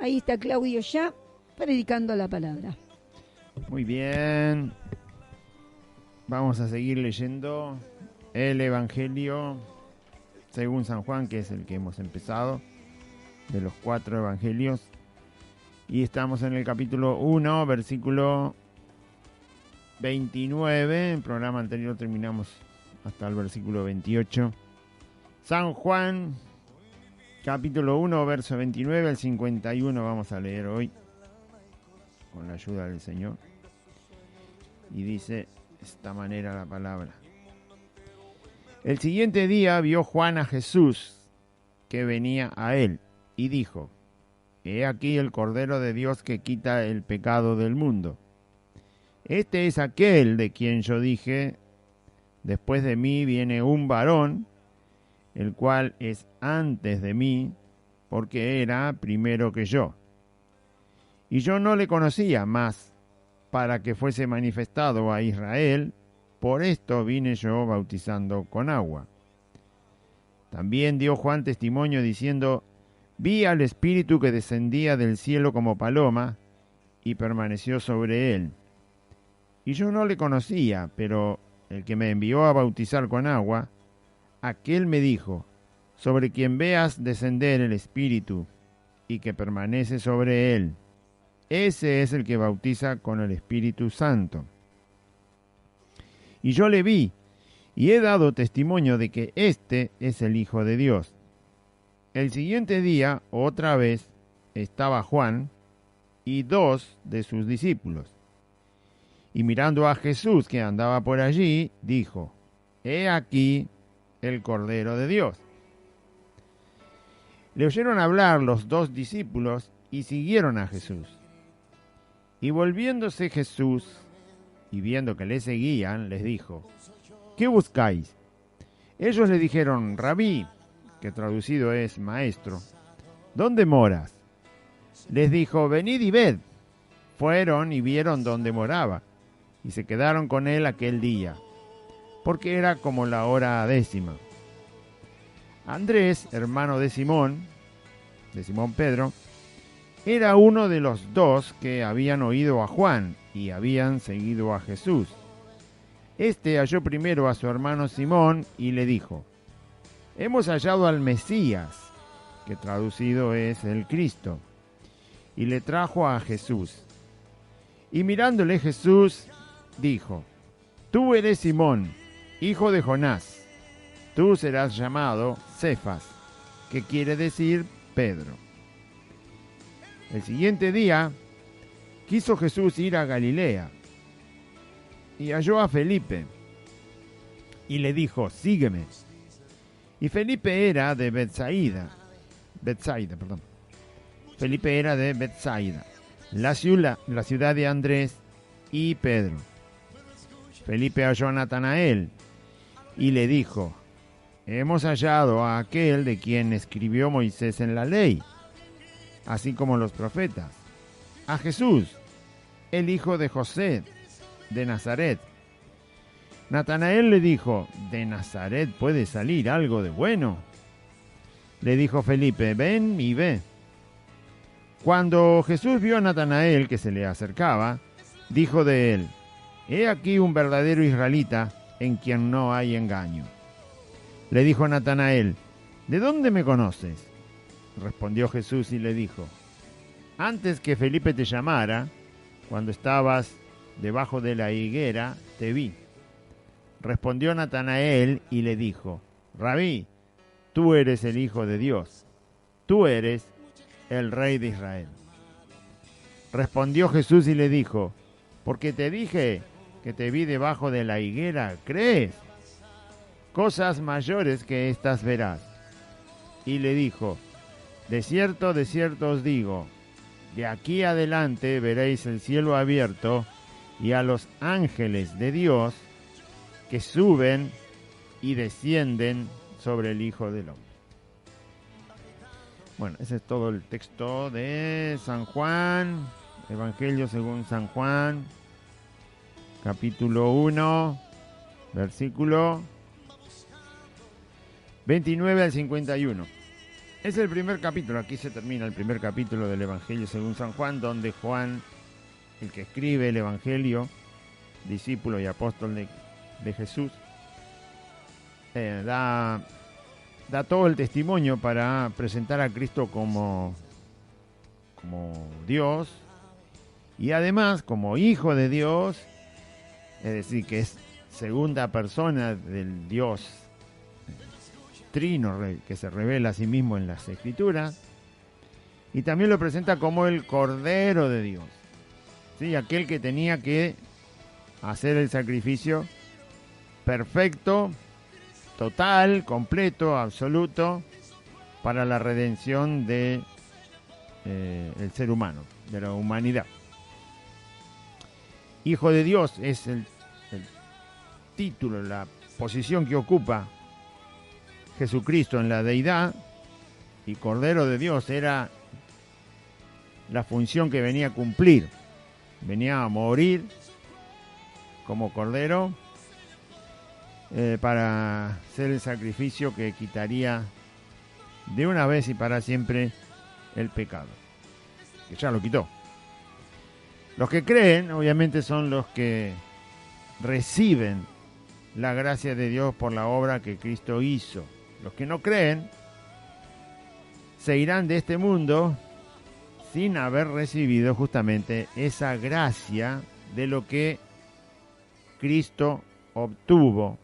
Ahí está Claudio ya predicando la palabra. Muy bien. Vamos a seguir leyendo el Evangelio según San Juan, que es el que hemos empezado, de los 4 evangelios. Y estamos en el capítulo 1, versículo 29. En el programa anterior terminamos hasta el versículo 28. San Juan, capítulo 1, verso 29 al 51 vamos a leer hoy, con la ayuda del Señor. Y dice de esta manera la palabra. El siguiente día vio Juan a Jesús que venía a él y dijo: He aquí el Cordero de Dios que quita el pecado del mundo. Este es aquel de quien yo dije: después de mí viene un varón, el cual es antes de mí, porque era primero que yo. Y yo no le conocía más, para que fuese manifestado a Israel, por esto vine yo bautizando con agua. También dio Juan testimonio diciendo: Vi al Espíritu que descendía del cielo como paloma, y permaneció sobre él. Y yo no le conocía, pero el que me envió a bautizar con agua, aquel me dijo: sobre quien veas descender el Espíritu, y que permanece sobre él, ese es el que bautiza con el Espíritu Santo. Y yo le vi, y he dado testimonio de que éste es el Hijo de Dios. El siguiente día, otra vez, estaba Juan y 2 de sus discípulos. Y mirando a Jesús que andaba por allí, dijo: He aquí el Cordero de Dios. Le oyeron hablar los 2 discípulos y siguieron a Jesús. Y volviéndose Jesús, y viendo que le seguían, les dijo: ¿Qué buscáis? Ellos le dijeron: Rabí, que traducido es maestro, ¿dónde moras? Les dijo: venid y ved. Fueron y vieron dónde moraba, y se quedaron con él aquel día, porque era como la hora 10. Andrés, hermano de Simón Pedro, era uno de los 2 que habían oído a Juan y habían seguido a Jesús. Este halló primero a su hermano Simón y le dijo: Hemos hallado al Mesías, que traducido es el Cristo, y le trajo a Jesús. Y mirándole Jesús, dijo: Tú eres Simón, hijo de Jonás, tú serás llamado Cefas, que quiere decir Pedro. El siguiente día quiso Jesús ir a Galilea, y halló a Felipe, y le dijo: sígueme. Y Felipe era de Betsaida, la ciudad de Andrés y Pedro. Felipe halló a Natanael y le dijo: hemos hallado a aquel de quien escribió Moisés en la ley, así como los profetas, a Jesús, el hijo de José, de Nazaret. Natanael le dijo: ¿de Nazaret puede salir algo de bueno? Le dijo Felipe: ven y ve. Cuando Jesús vio a Natanael que se le acercaba, dijo de él: he aquí un verdadero israelita en quien no hay engaño. Le dijo Natanael: ¿de dónde me conoces? Respondió Jesús y le dijo: antes que Felipe te llamara, cuando estabas debajo de la higuera, te vi. Respondió Natanael y le dijo: Rabí, tú eres el Hijo de Dios, tú eres el Rey de Israel. Respondió Jesús y le dijo: porque te dije que te vi debajo de la higuera, ¿crees? Cosas mayores que estas verás. Y le dijo: de cierto os digo, de aquí adelante veréis el cielo abierto y a los ángeles de Dios que suben y descienden sobre el Hijo del Hombre. Bueno, ese es todo el texto de San Juan, Evangelio según San Juan, capítulo 1, versículo 29 al 51. Es el primer capítulo, aquí se termina el primer capítulo del Evangelio según San Juan, donde Juan, el que escribe el Evangelio, discípulo y apóstol de Jesús, da todo el testimonio para presentar a Cristo como Dios y además como Hijo de Dios, es decir, que es segunda persona del Dios Trino que se revela a sí mismo en las Escrituras, y también lo presenta como el Cordero de Dios, ¿sí? Aquel que tenía que hacer el sacrificio perfecto, total, completo, absoluto, para la redención de el ser humano, de la humanidad. Hijo de Dios es el título, la posición que ocupa Jesucristo en la deidad, y Cordero de Dios era la función que venía a cumplir. Venía a morir como Cordero para ser el sacrificio que quitaría de una vez y para siempre el pecado, que ya lo quitó. Los que creen, obviamente, son los que reciben la gracia de Dios por la obra que Cristo hizo. Los que no creen se irán de este mundo sin haber recibido justamente esa gracia de lo que Cristo obtuvo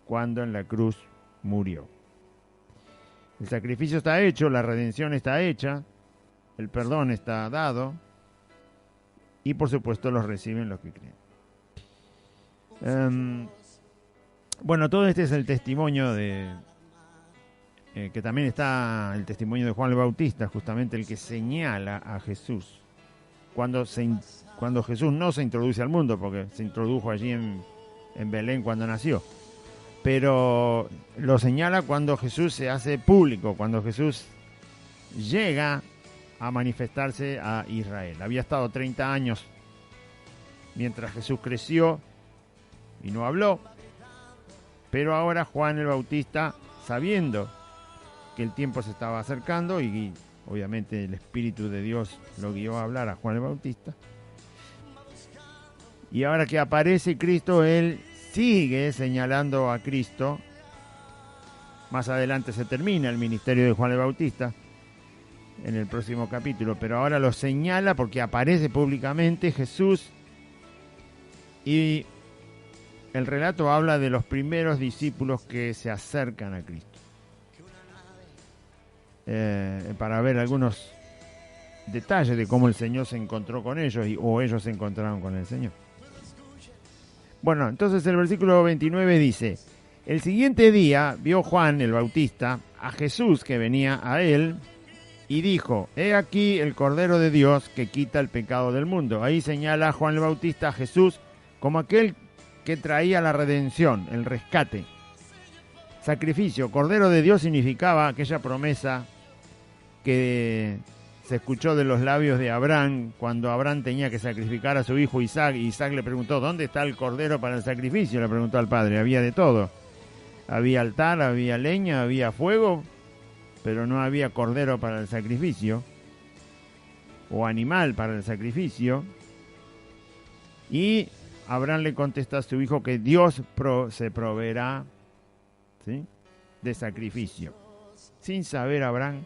cuando en la cruz murió. El sacrificio está hecho, la redención está hecha, el perdón está dado y por supuesto los reciben los que creen. Bueno, todo este es el testimonio que también está el testimonio de Juan el Bautista, justamente el que señala a Jesús cuando Jesús no se introduce al mundo, porque se introdujo allí en Belén cuando nació, pero lo señala cuando Jesús se hace público, cuando Jesús llega a manifestarse a Israel. Había estado 30 años mientras Jesús creció y no habló, pero ahora Juan el Bautista, sabiendo que el tiempo se estaba acercando y obviamente el Espíritu de Dios lo guió a hablar a Juan el Bautista, y ahora que aparece Cristo, él sigue señalando a Cristo. Más adelante se termina el ministerio de Juan el Bautista en el próximo capítulo, pero ahora lo señala porque aparece públicamente Jesús, y el relato habla de los primeros discípulos que se acercan a Cristo, para ver algunos detalles de cómo el Señor se encontró con ellos o ellos se encontraron con el Señor. Bueno, entonces el versículo 29 dice: el siguiente día vio Juan el Bautista a Jesús que venía a él y dijo: he aquí el Cordero de Dios que quita el pecado del mundo. Ahí señala Juan el Bautista a Jesús como aquel que traía la redención, el rescate. Sacrificio, Cordero de Dios significaba aquella promesa que se escuchó de los labios de Abraham cuando Abraham tenía que sacrificar a su hijo Isaac, y Isaac le preguntó: ¿dónde está el cordero para el sacrificio? Le preguntó al padre. Había de todo. Había altar, había leña, había fuego, pero no había cordero para el sacrificio o animal para el sacrificio. Y Abraham le contesta a su hijo que Dios se proveerá, ¿sí?, de sacrificio. Sin saber Abraham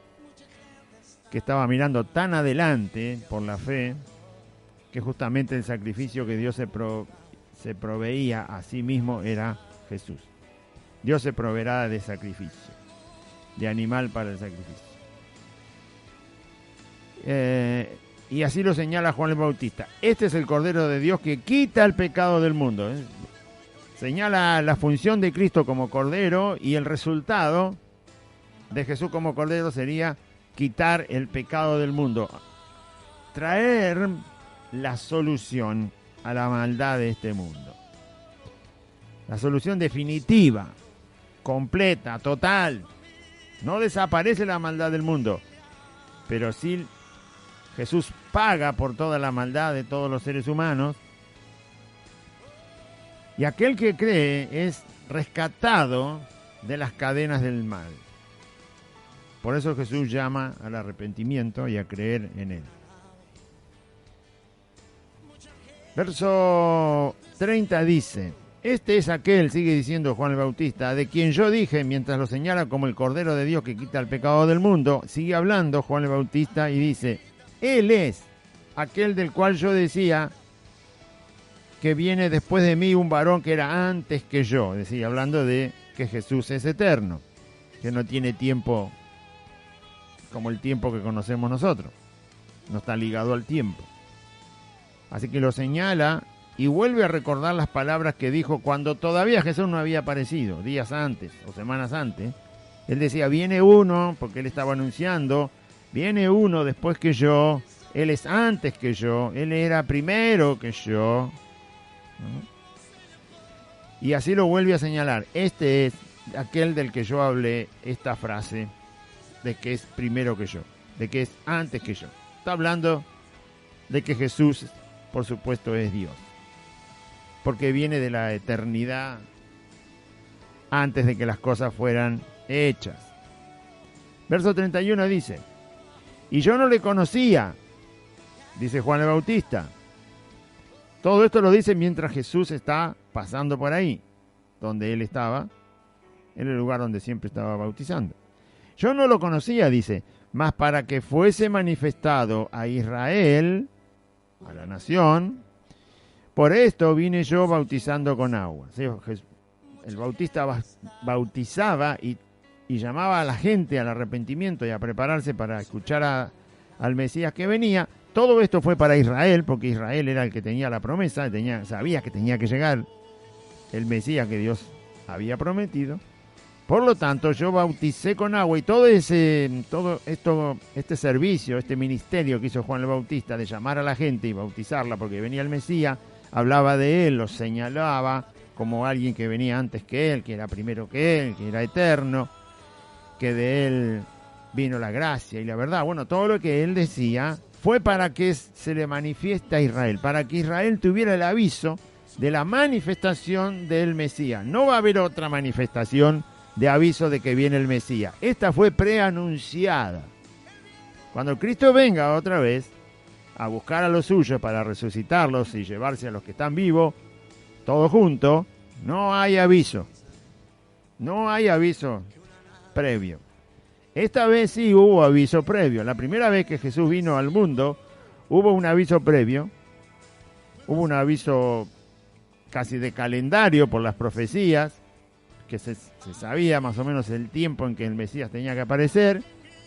que estaba mirando tan adelante por la fe, que justamente el sacrificio que Dios se proveía a sí mismo era Jesús. Dios se proveerá de sacrificio, de animal para el sacrificio. Y así lo señala Juan el Bautista. Este es el Cordero de Dios que quita el pecado del mundo. Señala la función de Cristo como Cordero, y el resultado de Jesús como Cordero sería quitar el pecado del mundo, traer la solución a la maldad de este mundo. La solución definitiva, completa, total. No desaparece la maldad del mundo, pero sí Jesús paga por toda la maldad de todos los seres humanos, y aquel que cree es rescatado de las cadenas del mal. Por eso Jesús llama al arrepentimiento y a creer en Él. Verso 30 dice: este es aquel, sigue diciendo Juan el Bautista, de quien yo dije, mientras lo señala como el Cordero de Dios que quita el pecado del mundo. Sigue hablando Juan el Bautista y dice: Él es aquel del cual yo decía que viene después de mí un varón que era antes que yo. Decía, hablando de que Jesús es eterno, que no tiene tiempo como el tiempo que conocemos nosotros. No está ligado al tiempo. Así que lo señala y vuelve a recordar las palabras que dijo cuando todavía Jesús no había aparecido, días antes o semanas antes. Él decía, viene uno, porque él estaba anunciando, viene uno después que yo, él es antes que yo, él era primero que yo. ¿No? Y así lo vuelve a señalar. Este es aquel del que yo hablé, esta frase de que es primero que yo, de que es antes que yo. Está hablando de que Jesús, por supuesto, es Dios, porque viene de la eternidad antes de que las cosas fueran hechas. Verso 31 dice: y yo no le conocía, dice Juan el Bautista. Todo esto lo dice mientras Jesús está pasando por ahí, donde él estaba, en el lugar donde siempre estaba bautizando. Yo no lo conocía, dice, mas para que fuese manifestado a Israel, a la nación, por esto vine yo bautizando con agua. ¿Sí? El bautista bautizaba y llamaba a la gente al arrepentimiento y a prepararse para escuchar al Mesías que venía. Todo esto fue para Israel, porque Israel era el que tenía la promesa, sabía que tenía que llegar el Mesías que Dios había prometido. Por lo tanto, yo bauticé con agua y todo este servicio, este ministerio que hizo Juan el Bautista de llamar a la gente y bautizarla porque venía el Mesías, hablaba de él, lo señalaba como alguien que venía antes que él, que era primero que él, que era eterno, que de él vino la gracia y la verdad. Bueno, todo lo que él decía fue para que se le manifieste a Israel, para que Israel tuviera el aviso de la manifestación del Mesías. No va a haber otra manifestación de aviso de que viene el Mesías. Esta fue preanunciada. Cuando Cristo venga otra vez a buscar a los suyos para resucitarlos y llevarse a los que están vivos, todos juntos, no hay aviso. No hay aviso previo. Esta vez sí hubo aviso previo. La primera vez que Jesús vino al mundo, hubo un aviso previo. Hubo un aviso casi de calendario por las profecías, que se sabía más o menos el tiempo en que el Mesías tenía que aparecer.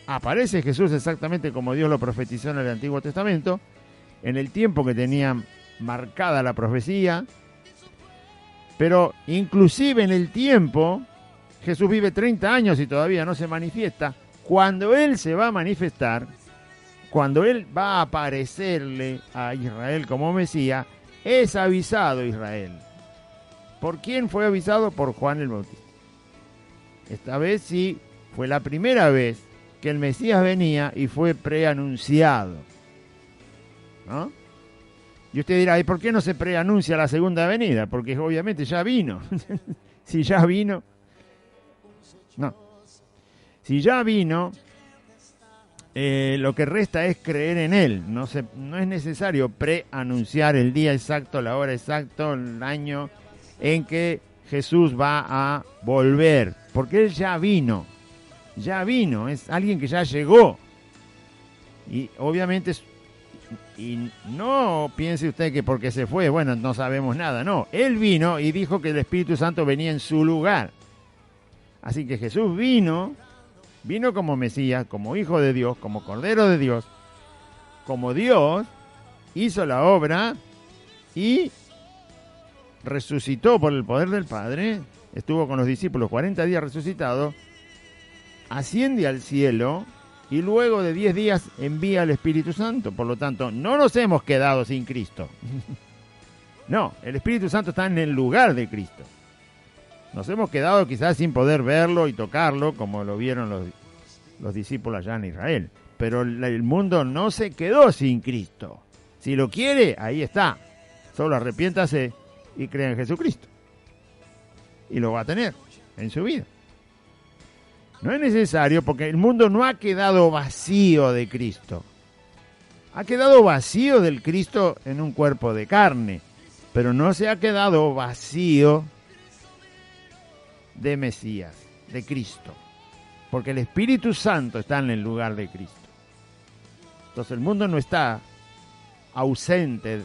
Aparece Jesús exactamente como Dios lo profetizó en el Antiguo Testamento, en el tiempo que tenía marcada la profecía. Pero inclusive en el tiempo, Jesús vive 30 años y todavía no se manifiesta. Cuando Él se va a manifestar, cuando Él va a aparecerle a Israel como Mesías, es avisado Israel. ¿Por quién fue avisado? Por Juan el Bautista. Esta vez sí fue la primera vez que el Mesías venía y fue preanunciado, ¿no? Y usted dirá, ¿y por qué no se preanuncia la segunda venida? Porque obviamente ya vino. Si ya vino... No. Si ya vino, lo que resta es creer en Él. No es necesario preanunciar el día exacto, la hora exacta, el año en que Jesús va a volver. Porque Él ya vino. Ya vino. Es alguien que ya llegó. Y obviamente, y no piense usted que porque se fue, bueno, no sabemos nada. No, Él vino y dijo que el Espíritu Santo venía en su lugar. Así que Jesús vino como Mesías, como Hijo de Dios, como Cordero de Dios, como Dios, hizo la obra y resucitó por el poder del Padre, estuvo con los discípulos 40 días resucitado, asciende al cielo y luego de 10 días envía al Espíritu Santo. Por lo tanto, no nos hemos quedado sin Cristo. No, el Espíritu Santo está en el lugar de Cristo. Nos hemos quedado quizás sin poder verlo y tocarlo, como lo vieron los discípulos allá en Israel. Pero el mundo no se quedó sin Cristo. Si lo quiere, ahí está. Solo arrepiéntase y crea en Jesucristo. Y lo va a tener en su vida. No es necesario porque el mundo no ha quedado vacío de Cristo. Ha quedado vacío del Cristo en un cuerpo de carne, pero no se ha quedado vacío de Mesías, de Cristo, porque el Espíritu Santo está en el lugar de Cristo. Entonces el mundo no está ausente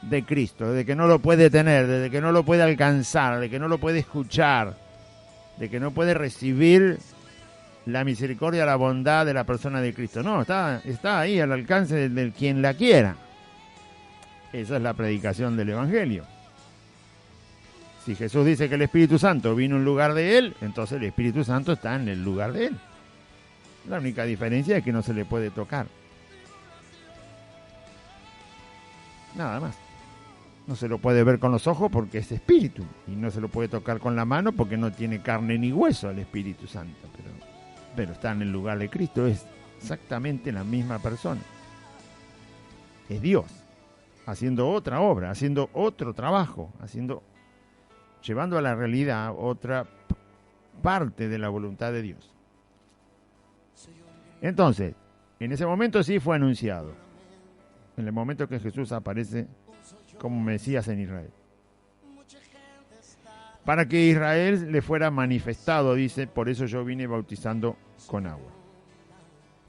de Cristo, de que no lo puede tener, de que no lo puede alcanzar, de que no lo puede escuchar, de que no puede recibir la misericordia, la bondad de la persona de Cristo. No, está ahí al alcance de quien la quiera. Esa es la predicación del Evangelio. Si Jesús dice que el Espíritu Santo vino en lugar de él, entonces el Espíritu Santo está en el lugar de él. La única diferencia es que no se le puede tocar. Nada más. No se lo puede ver con los ojos porque es espíritu. Y no se lo puede tocar con la mano porque no tiene carne ni hueso el Espíritu Santo. Pero está en el lugar de Cristo. Es exactamente la misma persona. Es Dios. Haciendo otra obra, haciendo otro trabajo, llevando a la realidad otra parte de la voluntad de Dios. Entonces, en ese momento sí fue anunciado. En el momento que Jesús aparece como Mesías en Israel. Para que Israel le fuera manifestado, dice, por eso yo vine bautizando con agua.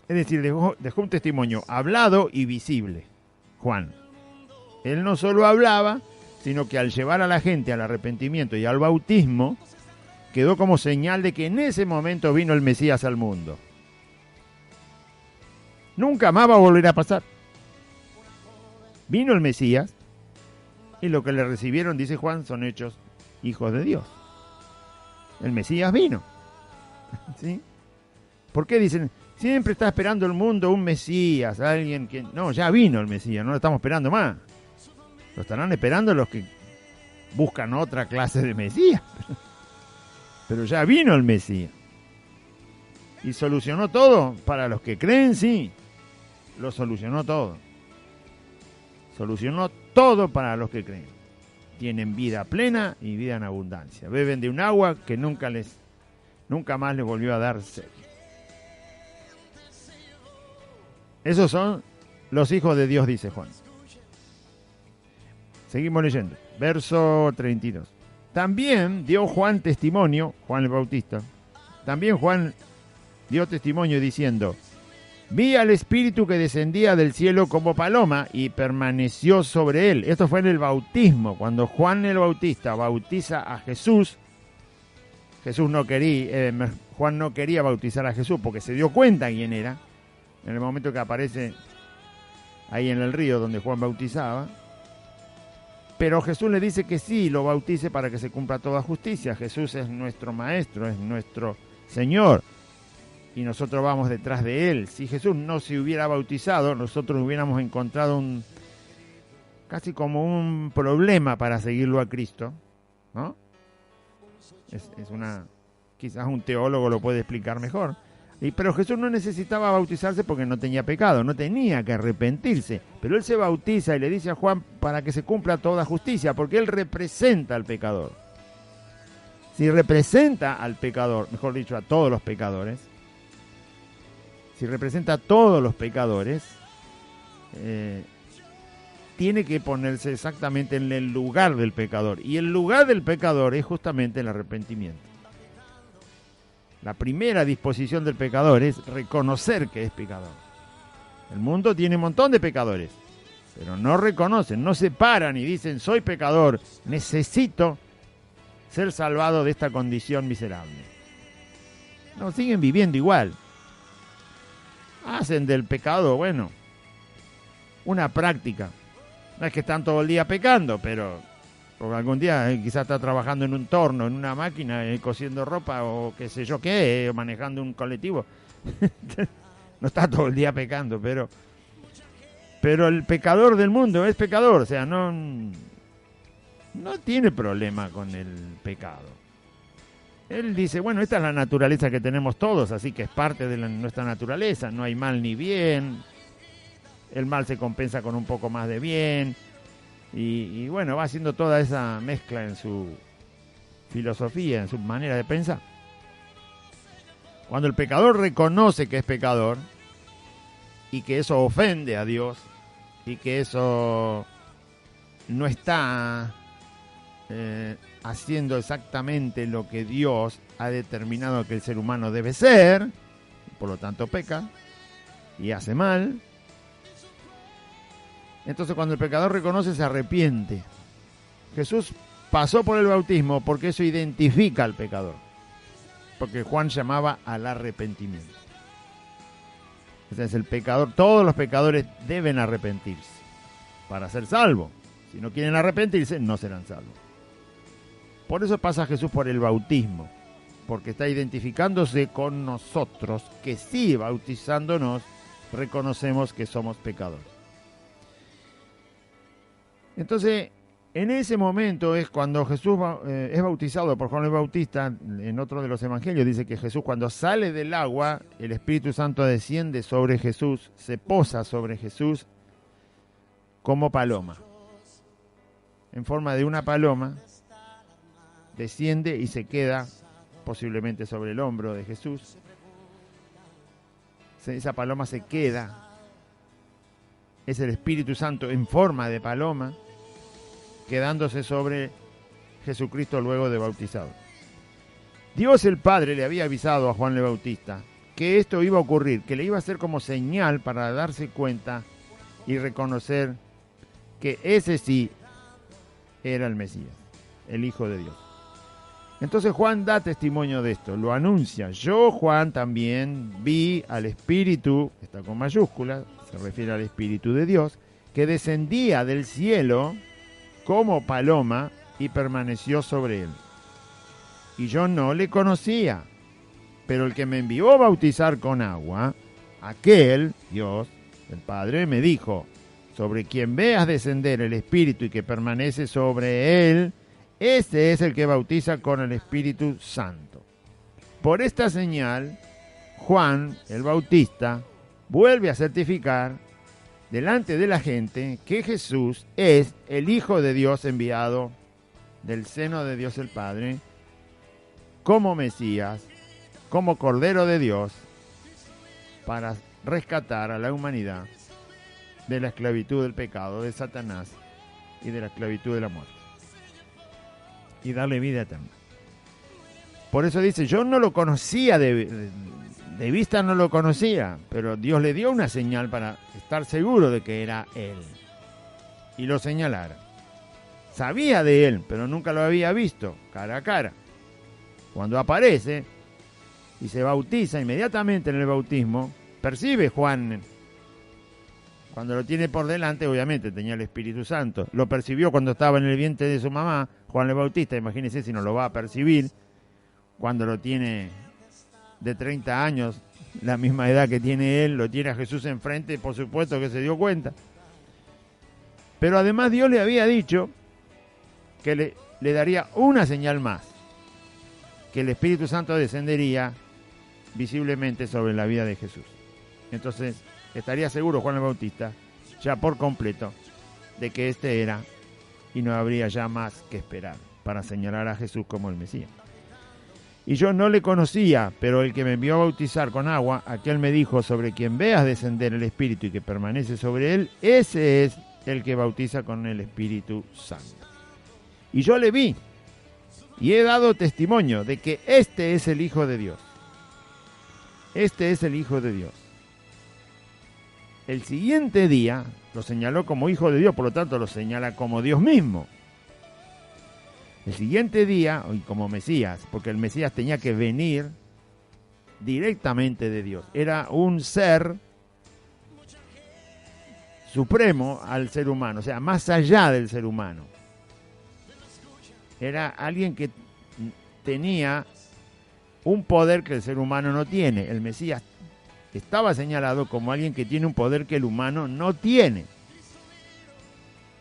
Es decir, dejó un testimonio hablado y visible, Juan. Él no solo hablaba, sino que al llevar a la gente al arrepentimiento y al bautismo, quedó como señal de que en ese momento vino el Mesías al mundo. Nunca más va a volver a pasar. Vino el Mesías y lo que le recibieron, dice Juan, son hechos hijos de Dios. El Mesías vino. ¿Sí? ¿Por qué dicen? Siempre está esperando el mundo un Mesías, alguien que... No, ya vino el Mesías, no lo estamos esperando más. Lo estarán esperando los que buscan otra clase de Mesías. Pero ya vino el Mesías. Y solucionó todo. Para los que creen, sí. Lo solucionó todo. Solucionó todo para los que creen. Tienen vida plena y vida en abundancia. Beben de un agua que nunca más les volvió a dar sed. Esos son los hijos de Dios, dice Juan. Seguimos leyendo. Verso 32. También dio Juan testimonio, Juan el Bautista. También Juan dio testimonio diciendo: vi al Espíritu que descendía del cielo como paloma y permaneció sobre él. Esto fue en el bautismo. Cuando Juan el Bautista bautiza a Jesús, Juan no quería bautizar a Jesús porque se dio cuenta quién era. En el momento que aparece ahí en el río donde Juan bautizaba. Pero Jesús le dice que sí, lo bautice para que se cumpla toda justicia. Jesús es nuestro Maestro, es nuestro Señor. Y nosotros vamos detrás de Él. Si Jesús no se hubiera bautizado, nosotros hubiéramos encontrado casi como un problema para seguirlo a Cristo, ¿no? Quizás un teólogo lo puede explicar mejor. Pero Jesús no necesitaba bautizarse porque no tenía pecado, no tenía que arrepentirse. Pero Él se bautiza y le dice a Juan para que se cumpla toda justicia, porque Él representa al pecador. Si representa al pecador, mejor dicho, a todos los pecadores, si representa a todos los pecadores, tiene que ponerse exactamente en el lugar del pecador. Y el lugar del pecador es justamente el arrepentimiento. La primera disposición del pecador es reconocer que es pecador. El mundo tiene un montón de pecadores, pero no reconocen, no se paran y dicen: soy pecador, necesito ser salvado de esta condición miserable. No, siguen viviendo igual. Hacen del pecado, una práctica. No es que están todo el día pecando, pero porque algún día quizás está trabajando en un torno, en una máquina, cosiendo ropa o qué sé yo qué, manejando un colectivo. No está todo el día pecando, pero el pecador del mundo es pecador, o sea, no tiene problema con el pecado. Él dice, esta es la naturaleza que tenemos todos, así que es parte de nuestra naturaleza, no hay mal ni bien, el mal se compensa con un poco más de bien. Y va haciendo toda esa mezcla en su filosofía, en su manera de pensar. Cuando el pecador reconoce que es pecador y que eso ofende a Dios y que eso no está haciendo exactamente lo que Dios ha determinado que el ser humano debe ser, por lo tanto peca y hace mal. Entonces cuando el pecador reconoce, se arrepiente. Jesús pasó por el bautismo porque eso identifica al pecador, porque Juan llamaba al arrepentimiento. Entonces el pecador, todos los pecadores deben arrepentirse para ser salvos. Si no quieren arrepentirse, no serán salvos. Por eso pasa Jesús por el bautismo, porque está identificándose con nosotros, que sí, bautizándonos, reconocemos que somos pecadores. Entonces, en ese momento es cuando Jesús es bautizado por Juan el Bautista. En otro de los evangelios dice que Jesús, cuando sale del agua, el Espíritu Santo desciende sobre Jesús, se posa sobre Jesús como paloma. En forma de una paloma, desciende y se queda posiblemente sobre el hombro de Jesús. Esa paloma se queda. Es el Espíritu Santo en forma de paloma, quedándose sobre Jesucristo luego de bautizado. Dios el Padre le había avisado a Juan el Bautista que esto iba a ocurrir, que le iba a hacer como señal para darse cuenta y reconocer que ese sí era el Mesías, el Hijo de Dios. Entonces Juan da testimonio de esto, lo anuncia. Yo, Juan, también vi al Espíritu, está con mayúsculas, se refiere al Espíritu de Dios, que descendía del cielo como paloma y permaneció sobre él. Y yo no le conocía, pero el que me envió a bautizar con agua, aquel, Dios, el Padre, me dijo: sobre quien veas descender el Espíritu y que permanece sobre él, ese es el que bautiza con el Espíritu Santo. Por esta señal, Juan el Bautista vuelve a certificar delante de la gente que Jesús es el Hijo de Dios enviado del seno de Dios el Padre, como Mesías, como Cordero de Dios, para rescatar a la humanidad de la esclavitud del pecado, de Satanás y de la esclavitud de la muerte, y darle vida eterna. Por eso dice, yo no lo conocía, de vista no lo conocía, pero Dios le dio una señal para estar seguro de que era Él, y lo señalara. Sabía de Él, pero nunca lo había visto cara a cara. Cuando aparece y se bautiza, inmediatamente en el bautismo, percibe Juan, cuando lo tiene por delante, obviamente tenía el Espíritu Santo, lo percibió cuando estaba en el vientre de su mamá, Juan el Bautista, imagínense si no lo va a percibir cuando lo tiene de 30 años, la misma edad que tiene él, lo tiene a Jesús enfrente, por supuesto que se dio cuenta. Pero además Dios le había dicho que le daría una señal más, que el Espíritu Santo descendería visiblemente sobre la vida de Jesús. Entonces estaría seguro Juan el Bautista, ya por completo, de que este era, y no habría ya más que esperar para señalar a Jesús como el Mesías. Y yo no le conocía, pero el que me envió a bautizar con agua, aquel me dijo: sobre quien veas descender el Espíritu y que permanece sobre él, ese es el que bautiza con el Espíritu Santo. Y yo le vi, y he dado testimonio de que este es el Hijo de Dios. Este es el Hijo de Dios. El siguiente día lo señaló como Hijo de Dios, por lo tanto lo señala como Dios mismo. El siguiente día, y como Mesías, porque el Mesías tenía que venir directamente de Dios. Era un ser supremo al ser humano, o sea, más allá del ser humano. Era alguien que tenía un poder que el ser humano no tiene. El Mesías estaba señalado como alguien que tiene un poder que el humano no tiene.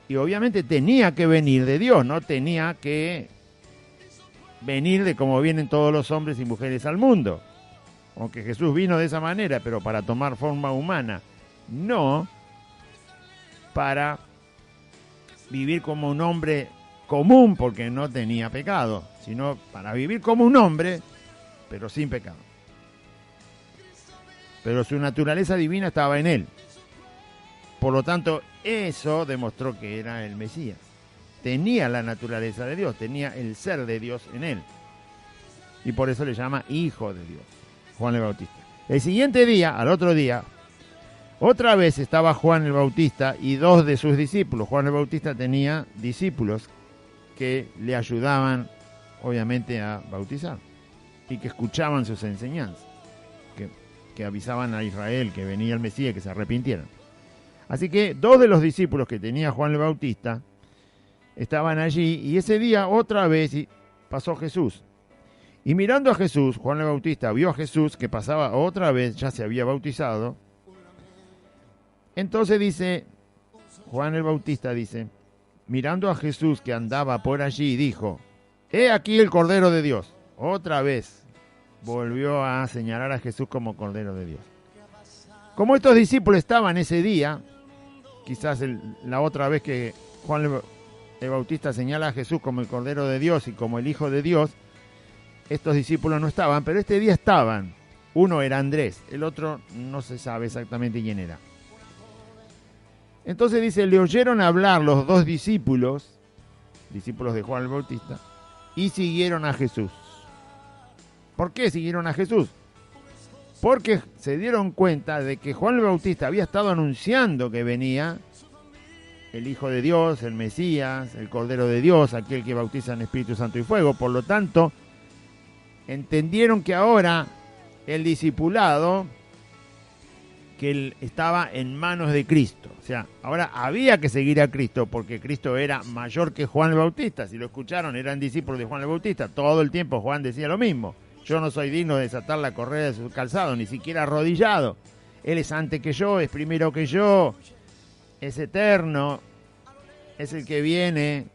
Y obviamente tenía que venir de Dios, no tenía que venir de como vienen todos los hombres y mujeres al mundo. Aunque Jesús vino de esa manera, pero para tomar forma humana, no para vivir como un hombre común porque no tenía pecado, sino para vivir como un hombre, pero sin pecado. pero su naturaleza divina estaba en él. Por lo tanto, eso demostró que era el Mesías. Tenía la naturaleza de Dios, tenía el ser de Dios en él. Y por eso le llama Hijo de Dios, Juan el Bautista. El siguiente día, al otro día, otra vez estaba Juan el Bautista y dos de sus discípulos. Juan el Bautista tenía discípulos que le ayudaban, obviamente, a bautizar y que escuchaban sus enseñanzas, que avisaban a Israel que venía el Mesías, que se arrepintieran. Así que dos de los discípulos que tenía Juan el Bautista estaban allí, y ese día otra vez pasó Jesús. Y mirando a Jesús, Juan el Bautista vio a Jesús que pasaba otra vez, ya se había bautizado. Entonces dice, Juan el Bautista dice, mirando a Jesús que andaba por allí, dijo, he aquí el Cordero de Dios. Otra vez volvió a señalar a Jesús como Cordero de Dios. Como estos discípulos estaban ese día, quizás la otra vez que Juan el Bautista señala a Jesús como el Cordero de Dios y como el Hijo de Dios, estos discípulos no estaban, pero este día estaban. Uno era Andrés, el otro no se sabe exactamente quién era. Entonces dice, le oyeron hablar los dos discípulos de Juan el Bautista, y siguieron a Jesús. ¿Por qué siguieron a Jesús? Porque se dieron cuenta de que Juan el Bautista había estado anunciando que venía el Hijo de Dios, el Mesías, el Cordero de Dios, aquel que bautiza en Espíritu Santo y fuego. Por lo tanto, entendieron que ahora el discipulado, que él estaba en manos de Cristo. O sea, ahora había que seguir a Cristo porque Cristo era mayor que Juan el Bautista. Si lo escucharon, eran discípulos de Juan el Bautista. Todo el tiempo Juan decía lo mismo. Yo no soy digno de desatar la correa de su calzado, ni siquiera arrodillado. Él es antes que yo, es primero que yo, es eterno, es el que viene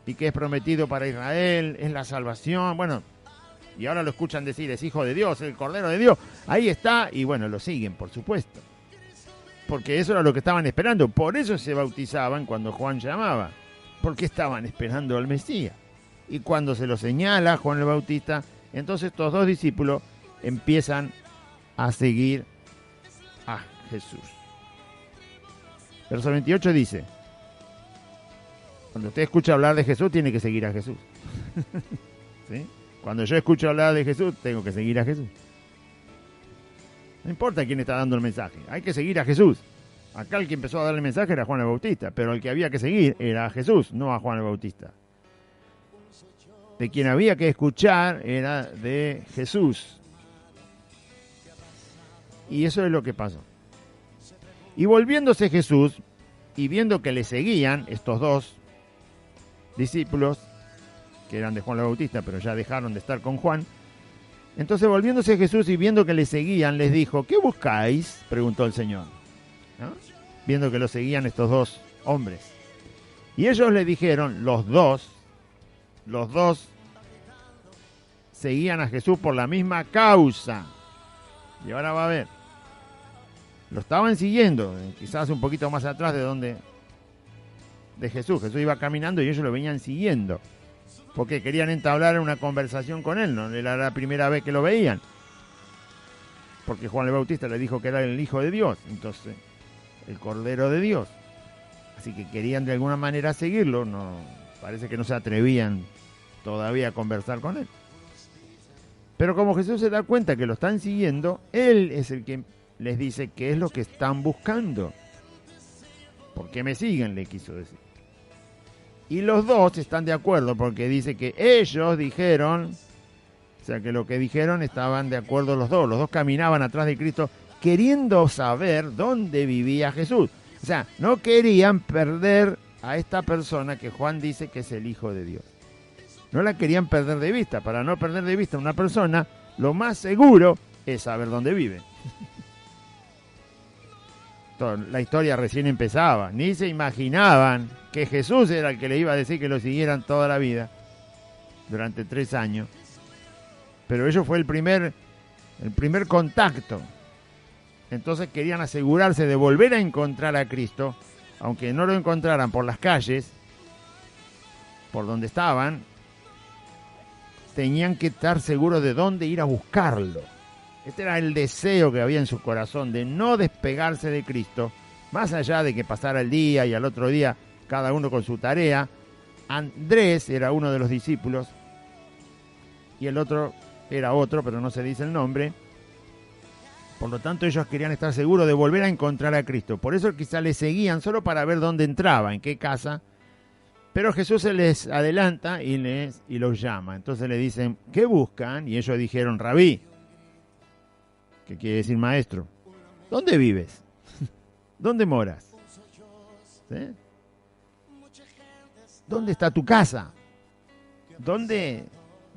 y que es prometido para Israel, es la salvación. Bueno, y ahora lo escuchan decir, es Hijo de Dios, el Cordero de Dios. Ahí está, y bueno, lo siguen, por supuesto. Porque eso era lo que estaban esperando. Por eso se bautizaban cuando Juan llamaba. Porque estaban esperando al Mesías. Y cuando se lo señala Juan el Bautista, entonces estos dos discípulos empiezan a seguir a Jesús. Verso 28 dice, cuando usted escucha hablar de Jesús, tiene que seguir a Jesús. ¿Sí? Cuando yo escucho hablar de Jesús, tengo que seguir a Jesús. No importa quién está dando el mensaje, hay que seguir a Jesús. Acá el que empezó a dar el mensaje era Juan el Bautista, pero el que había que seguir era a Jesús, no a Juan el Bautista. De quien había que escuchar era de Jesús. Y eso es lo que pasó. Y volviéndose Jesús, y viendo que le seguían estos dos discípulos, que eran de Juan el Bautista, pero ya dejaron de estar con Juan, entonces volviéndose Jesús y viendo que le seguían, les dijo, ¿qué buscáis?, preguntó el Señor, ¿no? Viendo que lo seguían estos dos hombres. Y ellos le dijeron, los dos seguían a Jesús por la misma causa. Y ahora va a ver, lo estaban siguiendo, quizás un poquito más atrás de Jesús. Jesús iba caminando y ellos lo venían siguiendo, porque querían entablar una conversación con él. No era la primera vez que lo veían, porque Juan el Bautista le dijo que era el Hijo de Dios, entonces el Cordero de Dios. Así que querían de alguna manera seguirlo. No, parece que no se atrevían todavía a conversar con él. Pero como Jesús se da cuenta que lo están siguiendo, él es el que les dice qué es lo que están buscando. ¿Por qué me siguen?, le quiso decir. Y los dos están de acuerdo, porque dice que ellos dijeron, o sea que lo que dijeron estaban de acuerdo los dos. Los dos caminaban atrás de Cristo queriendo saber dónde vivía Jesús. O sea, no querían perder a esta persona que Juan dice que es el Hijo de Dios. No la querían perder de vista. Para no perder de vista a una persona, lo más seguro es saber dónde vive. La historia recién empezaba. Ni se imaginaban que Jesús era el que le iba a decir que lo siguieran toda la vida, durante 3 años. Pero ello fue el primer contacto. Entonces querían asegurarse de volver a encontrar a Cristo, aunque no lo encontraran por las calles, por donde estaban, tenían que estar seguros de dónde ir a buscarlo. Este era el deseo que había en su corazón de no despegarse de Cristo, más allá de que pasara el día y al otro día cada uno con su tarea. Andrés era uno de los discípulos y el otro era otro, pero no se dice el nombre. Por lo tanto, ellos querían estar seguros de volver a encontrar a Cristo. Por eso quizá le seguían solo para ver dónde entraba, en qué casa. Pero Jesús se les adelanta y los llama. Entonces le dicen, ¿qué buscan? Y ellos dijeron, Rabí, que quiere decir maestro. ¿Dónde vives? ¿Dónde moras? ¿Sí? ¿Dónde está tu casa? ¿Dónde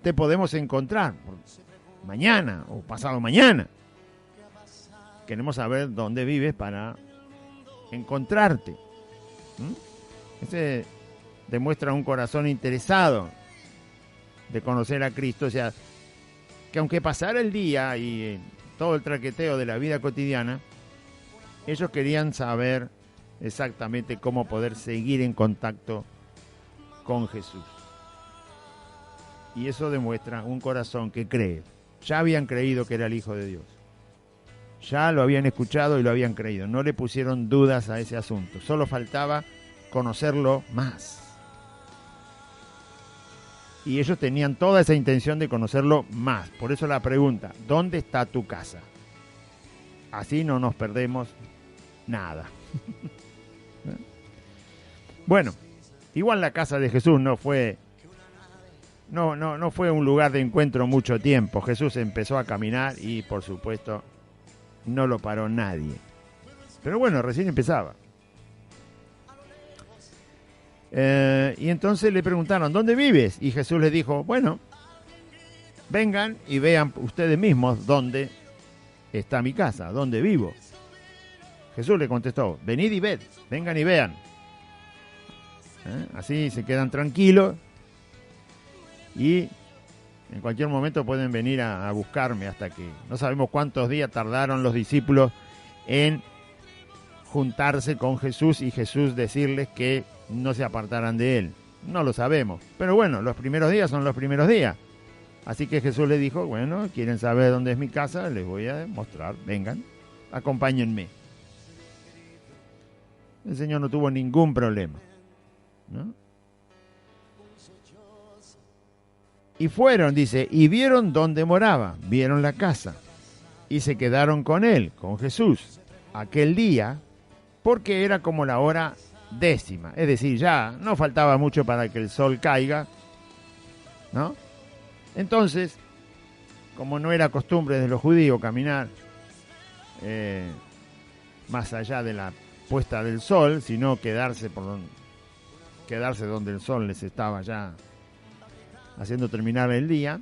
te podemos encontrar? Mañana o pasado mañana. Queremos saber dónde vives para encontrarte. Ese demuestra un corazón interesado de conocer a Cristo. O sea, que aunque pasara el día y todo el traqueteo de la vida cotidiana, ellos querían saber exactamente cómo poder seguir en contacto con Jesús. Y eso demuestra un corazón que cree. Ya habían creído que era el Hijo de Dios. Ya lo habían escuchado y lo habían creído. No le pusieron dudas a ese asunto. Solo faltaba conocerlo más. Y ellos tenían toda esa intención de conocerlo más. Por eso la pregunta, ¿dónde está tu casa? Así no nos perdemos nada. Bueno, igual la casa de Jesús no fue un lugar de encuentro mucho tiempo. Jesús empezó a caminar y, por supuesto, no lo paró nadie. Pero bueno, recién empezaba. Y entonces le preguntaron, ¿dónde vives? Y Jesús les dijo, bueno, vengan y vean ustedes mismos dónde está mi casa, dónde vivo. Jesús le contestó, venid y ved, vengan y vean. Así se quedan tranquilos y en cualquier momento pueden venir a buscarme, hasta que no sabemos cuántos días tardaron los discípulos en juntarse con Jesús y Jesús decirles que no se apartaran de él. No lo sabemos, pero bueno, los primeros días son los primeros días. Así que Jesús les dijo, bueno, quieren saber dónde es mi casa, les voy a mostrar, vengan, acompáñenme. El Señor no tuvo ningún problema, ¿no? Y fueron, dice, y vieron dónde moraba, vieron la casa, y se quedaron con él, con Jesús, aquel día, porque era como la hora 10ª, es decir, ya no faltaba mucho para que el sol caiga, ¿no? Entonces, como no era costumbre de los judíos caminar más allá de la puesta del sol, sino quedarse donde el sol les estaba ya haciendo terminar el día.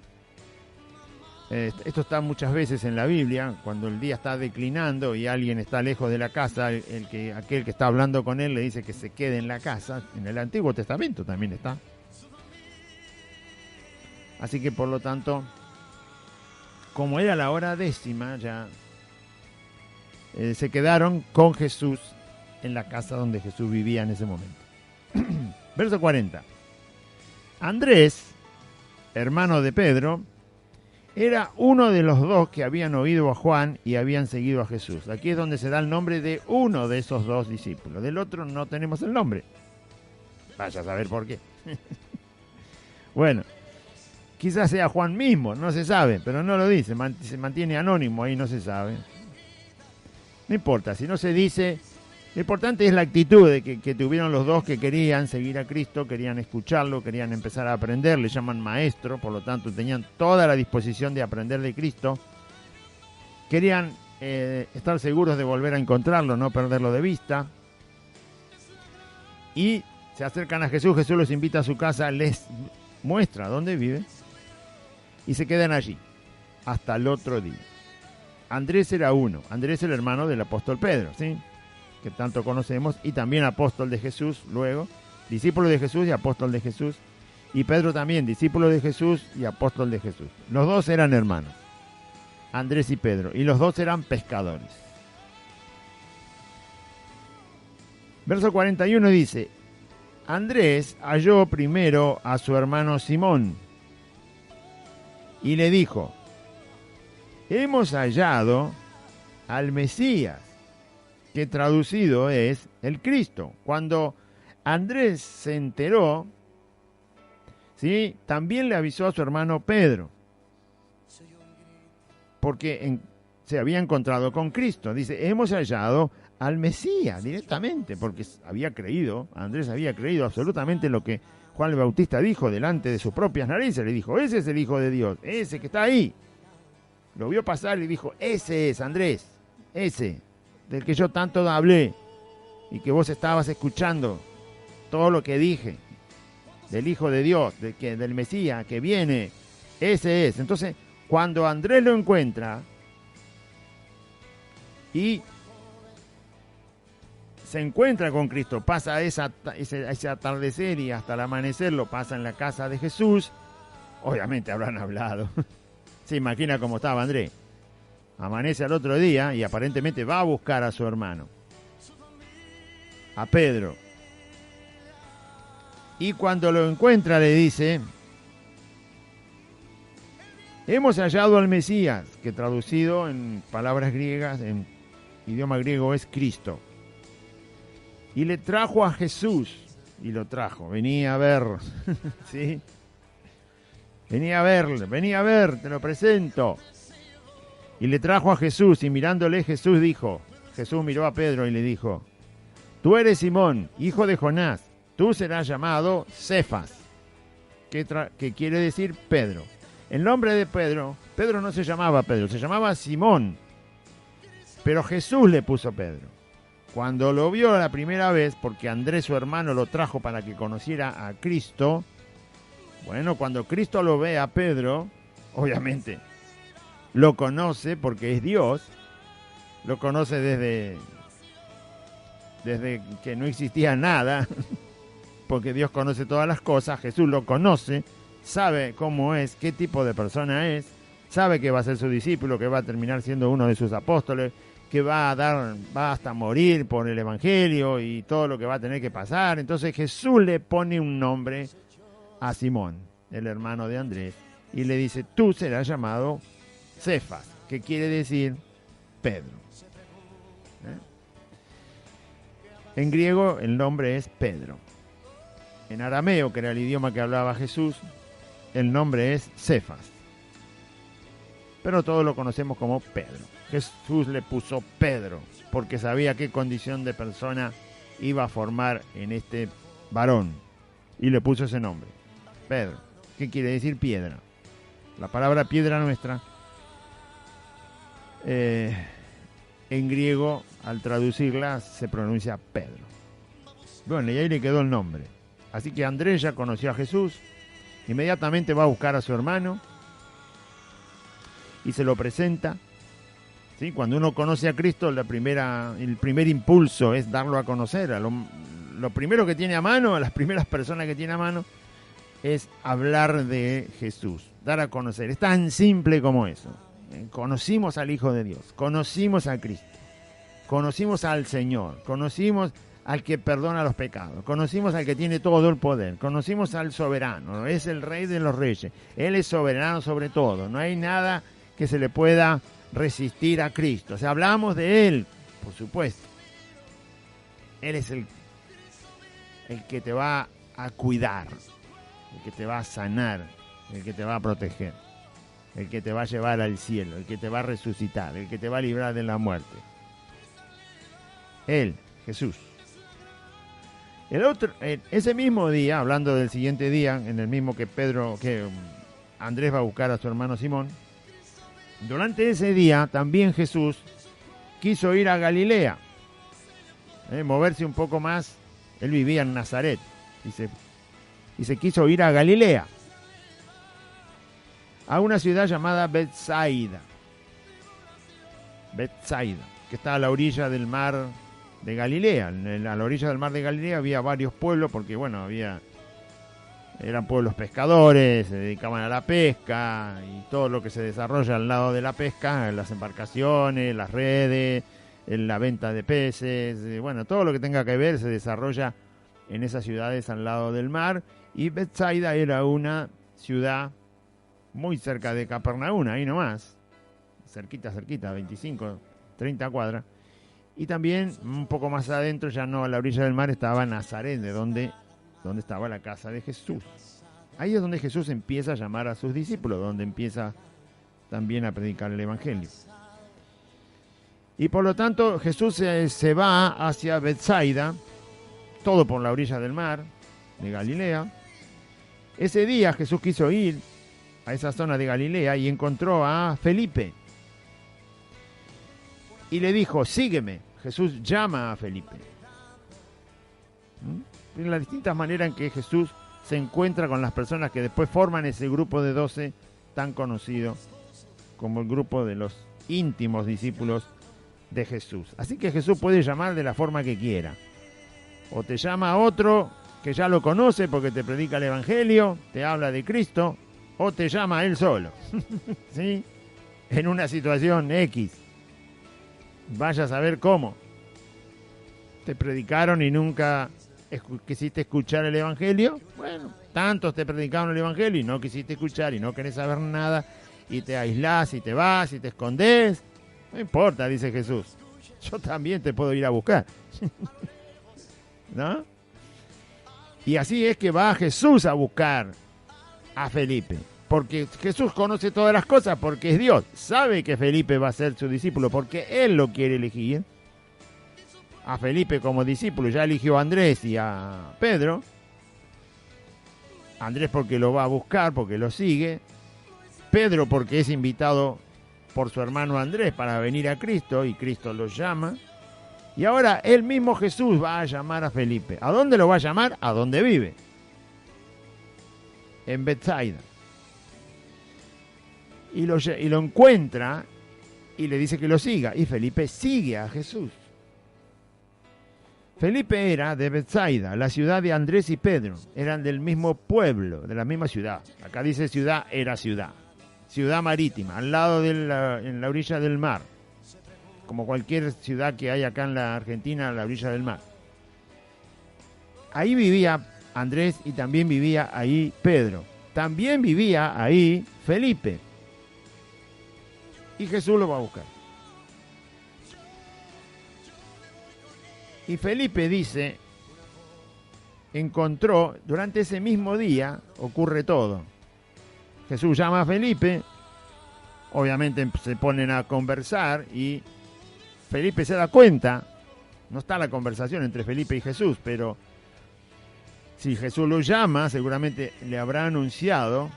Esto está muchas veces en la Biblia, cuando el día está declinando y alguien está lejos de la casa, aquel que está hablando con él le dice que se quede en la casa. En el Antiguo Testamento también está. Así que por lo tanto, como era la hora 10ª, ya se quedaron con Jesús en la casa donde Jesús vivía en ese momento. Verso 40. Andrés, hermano de Pedro, era uno de los dos que habían oído a Juan y habían seguido a Jesús. Aquí es donde se da el nombre de uno de esos dos discípulos. Del otro no tenemos el nombre. Vaya a saber por qué. Bueno, quizás sea Juan mismo, no se sabe, pero no lo dice. Se mantiene anónimo ahí, no se sabe. No importa, si no se dice. Lo importante es la actitud que tuvieron los dos, que querían seguir a Cristo, querían escucharlo, querían empezar a aprender, le llaman maestro, por lo tanto tenían toda la disposición de aprender de Cristo. Querían estar seguros de volver a encontrarlo, no perderlo de vista. Y se acercan a Jesús, Jesús los invita a su casa, les muestra dónde vive y se quedan allí hasta el otro día. Andrés era uno, Andrés el hermano del apóstol Pedro, ¿sí?, que tanto conocemos, y también apóstol de Jesús, luego, discípulo de Jesús y apóstol de Jesús, y Pedro también, discípulo de Jesús y apóstol de Jesús. Los dos eran hermanos, Andrés y Pedro, y los dos eran pescadores. Verso 41 dice, Andrés halló primero a su hermano Simón, y le dijo, hemos hallado al Mesías, que traducido es el Cristo. Cuando Andrés se enteró, ¿sí?, también le avisó a su hermano Pedro, porque se había encontrado con Cristo. Dice, hemos hallado al Mesías directamente, porque había creído, Andrés había creído absolutamente lo que Juan el Bautista dijo delante de sus propias narices. Le dijo, ese es el Hijo de Dios, ese que está ahí. Lo vio pasar y dijo, ese es Andrés, ese del que yo tanto hablé y que vos estabas escuchando todo lo que dije del Hijo de Dios, del Mesías que viene, ese es. Entonces, cuando Andrés lo encuentra y se encuentra con Cristo, pasa ese atardecer y hasta el amanecer lo pasa en la casa de Jesús, obviamente habrán hablado. Se imagina cómo estaba Andrés. Amanece al otro día y aparentemente va a buscar a su hermano, a Pedro. Y cuando lo encuentra le dice, hemos hallado al Mesías, que traducido en palabras griegas, en idioma griego es Cristo. Y le trajo a Jesús, y lo trajo, venía a ver, ¿sí? Venía a ver, te lo presento. Y le trajo a Jesús, y mirándole Jesús miró a Pedro y le dijo, tú eres Simón, hijo de Jonás, tú serás llamado Cefas, que quiere decir Pedro. El nombre de Pedro no se llamaba Pedro, se llamaba Simón, pero Jesús le puso Pedro. Cuando lo vio la primera vez, porque Andrés su hermano lo trajo para que conociera a Cristo, bueno, cuando Cristo lo ve a Pedro, obviamente lo conoce porque es Dios, lo conoce desde que no existía nada, porque Dios conoce todas las cosas. Jesús lo conoce, sabe cómo es, qué tipo de persona es, sabe que va a ser su discípulo, que va a terminar siendo uno de sus apóstoles, que va hasta morir por el Evangelio y todo lo que va a tener que pasar. Entonces Jesús le pone un nombre a Simón, el hermano de Andrés, y le dice, tú serás llamado Cefas, que quiere decir Pedro. En griego el nombre es Pedro. En arameo, que era el idioma que hablaba Jesús, el nombre es Cefas. Pero todos lo conocemos como Pedro. Jesús le puso Pedro porque sabía qué condición de persona iba a formar en este varón. Y le puso ese nombre, Pedro. ¿Qué quiere decir piedra? La palabra piedra nuestra, en griego, al traducirla, se pronuncia Pedro. Bueno, y ahí le quedó el nombre. Así que Andrés ya conoció a Jesús, inmediatamente va a buscar a su hermano y se lo presenta. ¿Sí? Cuando uno conoce a Cristo, el primer impulso es darlo a conocer. Lo primero que tiene a mano, a las primeras personas que tiene a mano, es hablar de Jesús, dar a conocer. Es tan simple como eso. Conocimos al Hijo de Dios, conocimos a Cristo, conocimos al Señor, conocimos al que perdona los pecados, conocimos al que tiene todo el poder, conocimos al soberano, es el Rey de los Reyes, Él es soberano sobre todo, no hay nada que se le pueda resistir a Cristo. O sea, hablamos de Él, por supuesto. Él es el que te va a cuidar, el que te va a sanar, el que te va a proteger, el que te va a llevar al cielo, el que te va a resucitar, el que te va a librar de la muerte. Él, Jesús. Ese mismo día, hablando del siguiente día, en el mismo que Andrés va a buscar a su hermano Simón, durante ese día también Jesús quiso ir a Galilea, moverse un poco más. Él vivía en Nazaret y se quiso ir a Galilea, a una ciudad llamada Betsaida, que está a la orilla del mar de Galilea. A la orilla del mar de Galilea había varios pueblos, porque bueno, eran pueblos pescadores, se dedicaban a la pesca y todo lo que se desarrolla al lado de la pesca, las embarcaciones, las redes, la venta de peces, bueno, todo lo que tenga que ver se desarrolla en esas ciudades al lado del mar. Y Betsaida era una ciudad muy cerca de Capernaum, ahí nomás, cerquita, 25, 30 cuadras. Y también un poco más adentro, ya no a la orilla del mar, estaba Nazaret, de donde estaba la casa de Jesús. Ahí es donde Jesús empieza a llamar a sus discípulos, donde empieza también a predicar el Evangelio. Y por lo tanto Jesús se va hacia Betsaida, todo por la orilla del mar de Galilea. Ese día Jesús quiso ir a esa zona de Galilea y encontró a Felipe. Y le dijo, sígueme. Jesús llama a Felipe. En las distintas maneras en que Jesús se encuentra con las personas que después forman ese grupo de 12 tan conocido como el grupo de los íntimos discípulos de Jesús. Así que Jesús puede llamar de la forma que quiera. O te llama a otro que ya lo conoce porque te predica el Evangelio, te habla de Cristo, o te llama a él solo. ¿Sí? En una situación X. Vaya a saber cómo. Te predicaron y nunca quisiste escuchar el Evangelio. Bueno, tantos te predicaron el Evangelio y no quisiste escuchar y no querés saber nada y te aislás y te vas y te escondés. No importa, dice Jesús. Yo también te puedo ir a buscar. ¿No? Y así es que va Jesús a buscar a Felipe. Porque Jesús conoce todas las cosas, porque es Dios. Sabe que Felipe va a ser su discípulo, porque Él lo quiere elegir. A Felipe como discípulo, ya eligió a Andrés y a Pedro. Andrés porque lo va a buscar, porque lo sigue. Pedro porque es invitado por su hermano Andrés para venir a Cristo y Cristo lo llama. Y ahora el mismo Jesús va a llamar a Felipe. ¿A dónde lo va a llamar? A donde vive. En Betsaida. Y lo encuentra y le dice que lo siga. Y Felipe sigue a Jesús. Felipe era de Betsaida, la ciudad de Andrés y Pedro. Eran del mismo pueblo, de la misma ciudad. Acá dice ciudad, era ciudad. Ciudad marítima, al lado en la orilla del mar. Como cualquier ciudad que hay acá en la Argentina, a la orilla del mar. Ahí vivía Andrés y también vivía ahí Pedro. También vivía ahí Felipe. Y Jesús lo va a buscar. Y Felipe dice, encontró, durante ese mismo día ocurre todo. Jesús llama a Felipe, obviamente se ponen a conversar y Felipe se da cuenta, no está la conversación entre Felipe y Jesús, pero si Jesús lo llama, seguramente le habrá anunciado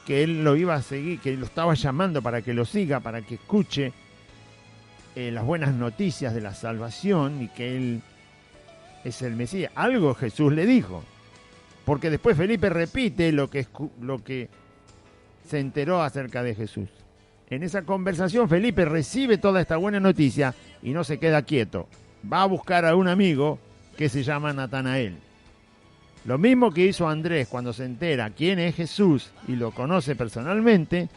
que él lo iba a seguir, que lo estaba llamando para que lo siga, para que escuche las buenas noticias de la salvación y que él es el Mesías. Algo Jesús le dijo, porque después Felipe repite lo que se enteró acerca de Jesús. En esa conversación Felipe recibe toda esta buena noticia y no se queda quieto. Va a buscar a un amigo que se llama Natanael. Lo mismo que hizo Andrés cuando se entera quién es Jesús y lo conoce personalmente,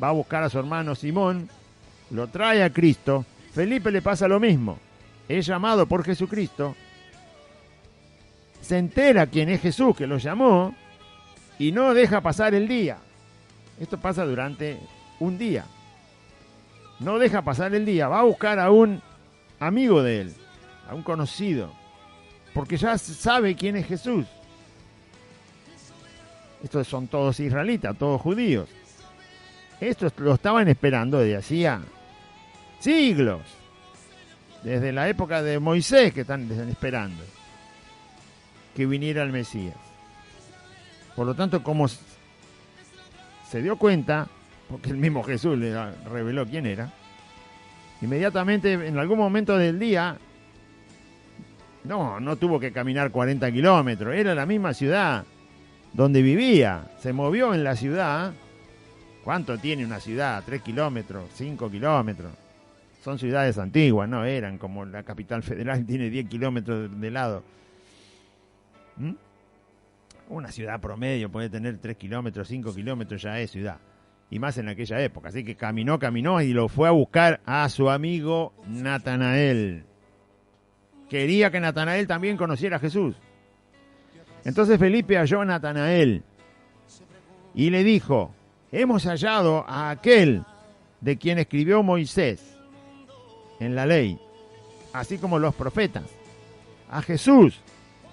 va a buscar a su hermano Simón, lo trae a Cristo. Felipe le pasa lo mismo. Es llamado por Jesucristo, se entera quién es Jesús que lo llamó y no deja pasar el día. Esto pasa durante un día. No deja pasar el día. Va a buscar a un amigo de él, a un conocido, porque ya sabe quién es Jesús. Estos son todos israelitas, todos judíos. Estos lo estaban esperando desde hacía siglos. Desde la época de Moisés que están esperando que viniera el Mesías. Por lo tanto, como se dio cuenta, porque el mismo Jesús le reveló quién era, inmediatamente en algún momento del día, no tuvo que caminar 40 kilómetros, era la misma ciudad donde vivía, se movió en la ciudad. ¿Cuánto tiene una ciudad? 3 kilómetros, 5 kilómetros. Son ciudades antiguas, no eran como la capital federal, tiene 10 kilómetros de lado. Una ciudad promedio puede tener 3 kilómetros, 5 kilómetros, ya es ciudad. Y más en aquella época. Así que caminó y lo fue a buscar a su amigo Natanael. Quería que Natanael también conociera a Jesús. Entonces Felipe halló a Natanael y le dijo, hemos hallado a aquel de quien escribió Moisés en la ley, así como los profetas, a Jesús,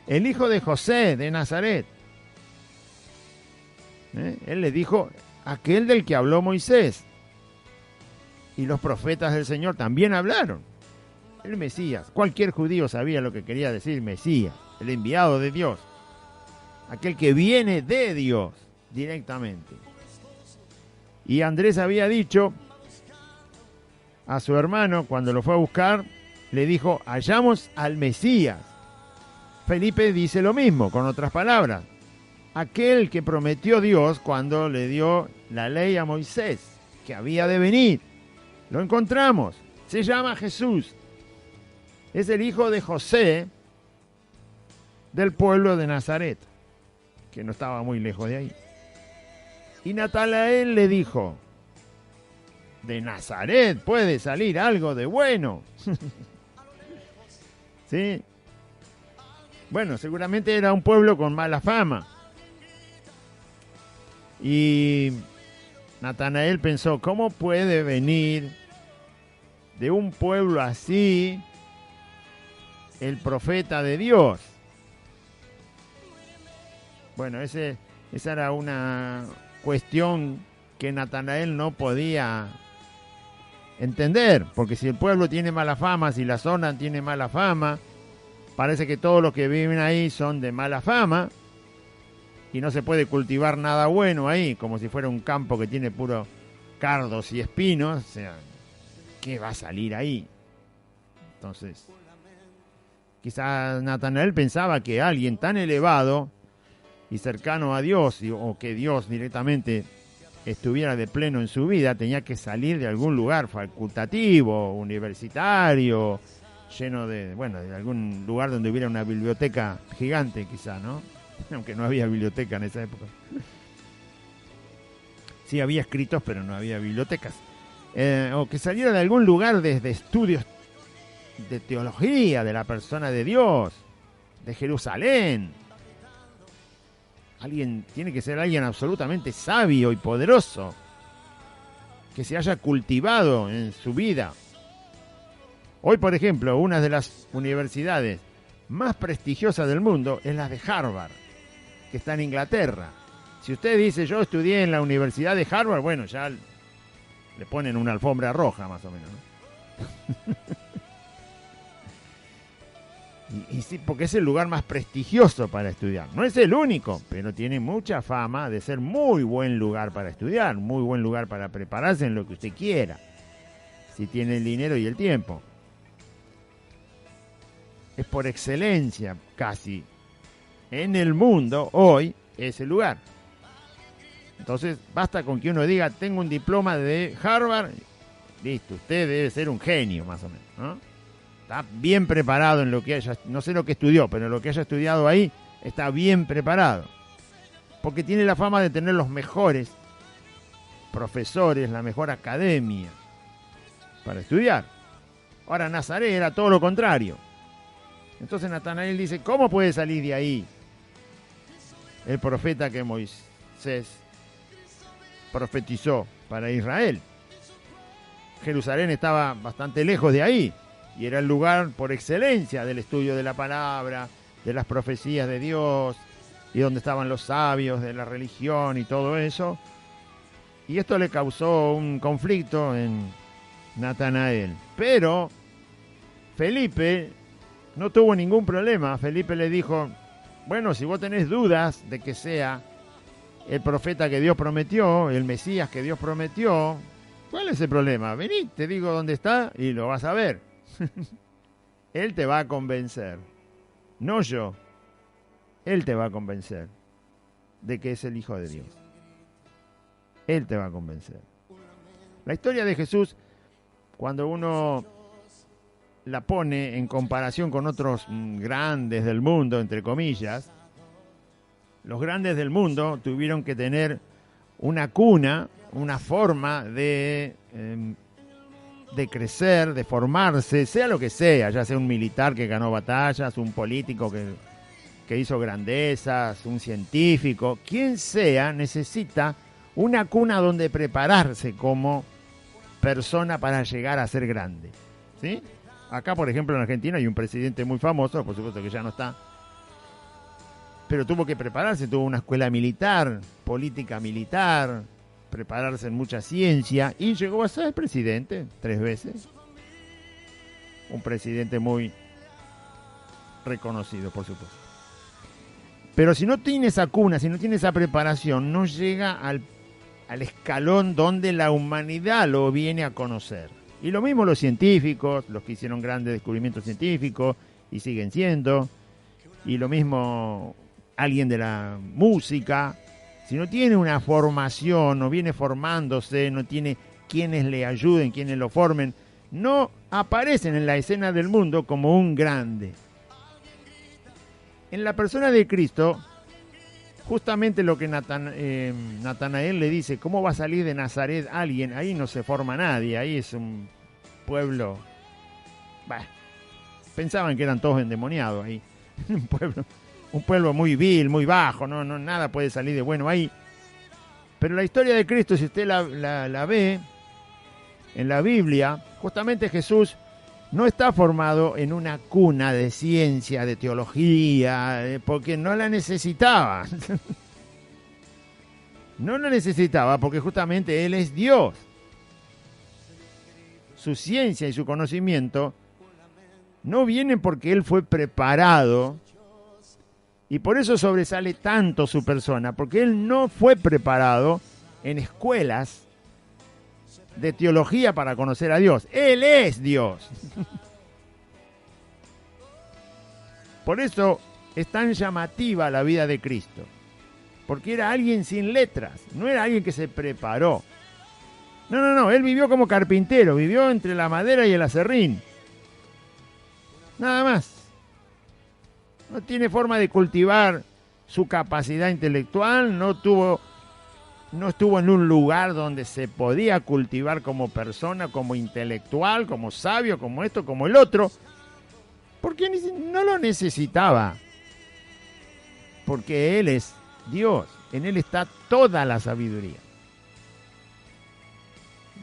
el hijo de José de Nazaret. Él le dijo, aquel del que habló Moisés. Y los profetas del Señor también hablaron. El Mesías. Cualquier judío sabía lo que quería decir Mesías, el enviado de Dios. Aquel que viene de Dios directamente. Y Andrés había dicho a su hermano, cuando lo fue a buscar, le dijo, hallamos al Mesías. Felipe dice lo mismo, con otras palabras. Aquel que prometió Dios cuando le dio la ley a Moisés, que había de venir. Lo encontramos. Se llama Jesús. Es el hijo de José del pueblo de Nazaret, que no estaba muy lejos de ahí. Y Natanael le dijo, de Nazaret puede salir algo de bueno. ¿Sí? Bueno, seguramente era un pueblo con mala fama. Y Natanael pensó, ¿cómo puede venir de un pueblo así el profeta de Dios? Bueno, esa era una cuestión que Natanael no podía entender, porque si el pueblo tiene mala fama, si la zona tiene mala fama, parece que todos los que viven ahí son de mala fama y no se puede cultivar nada bueno ahí, como si fuera un campo que tiene puro cardos y espinos. O sea, ¿qué va a salir ahí? Entonces, quizás Natanael pensaba que alguien tan elevado y cercano a Dios, o que Dios directamente estuviera de pleno en su vida, tenía que salir de algún lugar facultativo, universitario, lleno de, bueno, de algún lugar donde hubiera una biblioteca gigante quizá, ¿no? Aunque no había biblioteca en esa época. Sí había escritos, pero no había bibliotecas. O que saliera de algún lugar desde estudios de teología, de la persona de Dios, de Jerusalén. Tiene que ser alguien absolutamente sabio y poderoso, que se haya cultivado en su vida. Hoy, por ejemplo, una de las universidades más prestigiosas del mundo es la de Harvard, que está en Inglaterra. Si usted dice, yo estudié en la Universidad de Harvard, bueno, ya le ponen una alfombra roja, más o menos, ¿no? Y sí, porque es el lugar más prestigioso para estudiar. No es el único, pero tiene mucha fama de ser muy buen lugar para estudiar, muy buen lugar para prepararse en lo que usted quiera, si tiene el dinero y el tiempo. Es por excelencia, casi, en el mundo hoy, ese lugar. Entonces, basta con que uno diga, tengo un diploma de Harvard, listo, usted debe ser un genio, más o menos, ¿no? Está bien preparado en lo que haya, no sé lo que estudió, pero en lo que haya estudiado ahí, está bien preparado. Porque tiene la fama de tener los mejores profesores, la mejor academia para estudiar. Ahora, Nazaret era todo lo contrario. Entonces Natanael dice, ¿cómo puede salir de ahí el profeta que Moisés profetizó para Israel? Jerusalén estaba bastante lejos de ahí y era el lugar por excelencia del estudio de la palabra, de las profecías de Dios, y donde estaban los sabios de la religión y todo eso. Y esto le causó un conflicto en Natanael. Pero Felipe no tuvo ningún problema. Felipe le dijo, bueno, si vos tenés dudas de que sea el profeta que Dios prometió, el Mesías que Dios prometió, ¿cuál es el problema? Vení, te digo dónde está y lo vas a ver. Él te va a convencer, no yo. Él te va a convencer de que es el Hijo de Dios. Él te va a convencer. La historia de Jesús, cuando uno la pone en comparación con otros grandes del mundo, entre comillas, los grandes del mundo tuvieron que tener una cuna, una forma de crecer, de formarse, sea lo que sea, ya sea un militar que ganó batallas, un político que hizo grandezas, un científico, quien sea, necesita una cuna donde prepararse como persona para llegar a ser grande, ¿sí? Acá, por ejemplo, en Argentina hay un presidente muy famoso, por supuesto que ya no está, pero tuvo que prepararse, tuvo una escuela militar, política militar, prepararse en mucha ciencia y llegó a ser presidente 3 veces. Un presidente muy reconocido, por supuesto. Pero si no tiene esa cuna, si no tiene esa preparación, no llega al escalón donde la humanidad lo viene a conocer. Y lo mismo los científicos, los que hicieron grandes descubrimientos científicos y siguen siendo. Y lo mismo alguien de la música. Si no tiene una formación, no viene formándose, no tiene quienes le ayuden, quienes lo formen, no aparecen en la escena del mundo como un grande. En la persona de Cristo, justamente lo que Natanael le dice, ¿cómo va a salir de Nazaret alguien? Ahí no se forma nadie, ahí es un pueblo... Bah, pensaban que eran todos endemoniados ahí. Un pueblo muy vil, muy bajo, no, nada puede salir de bueno ahí. Pero la historia de Cristo, si usted la ve en la Biblia, justamente Jesús no está formado en una cuna de ciencia, de teología, porque no la necesitaba. No la necesitaba porque justamente Él es Dios. Su ciencia y su conocimiento no vienen porque Él fue preparado y por eso sobresale tanto su persona, porque Él no fue preparado en escuelas de teología para conocer a Dios. Él es Dios. Por eso es tan llamativa la vida de Cristo, porque era alguien sin letras, no era alguien que se preparó. No, él vivió como carpintero, vivió entre la madera y el aserrín. Nada más. No tiene forma de cultivar su capacidad intelectual, no estuvo en un lugar donde se podía cultivar como persona, como intelectual, como sabio, como esto, como el otro, porque no lo necesitaba, porque Él es Dios, en Él está toda la sabiduría.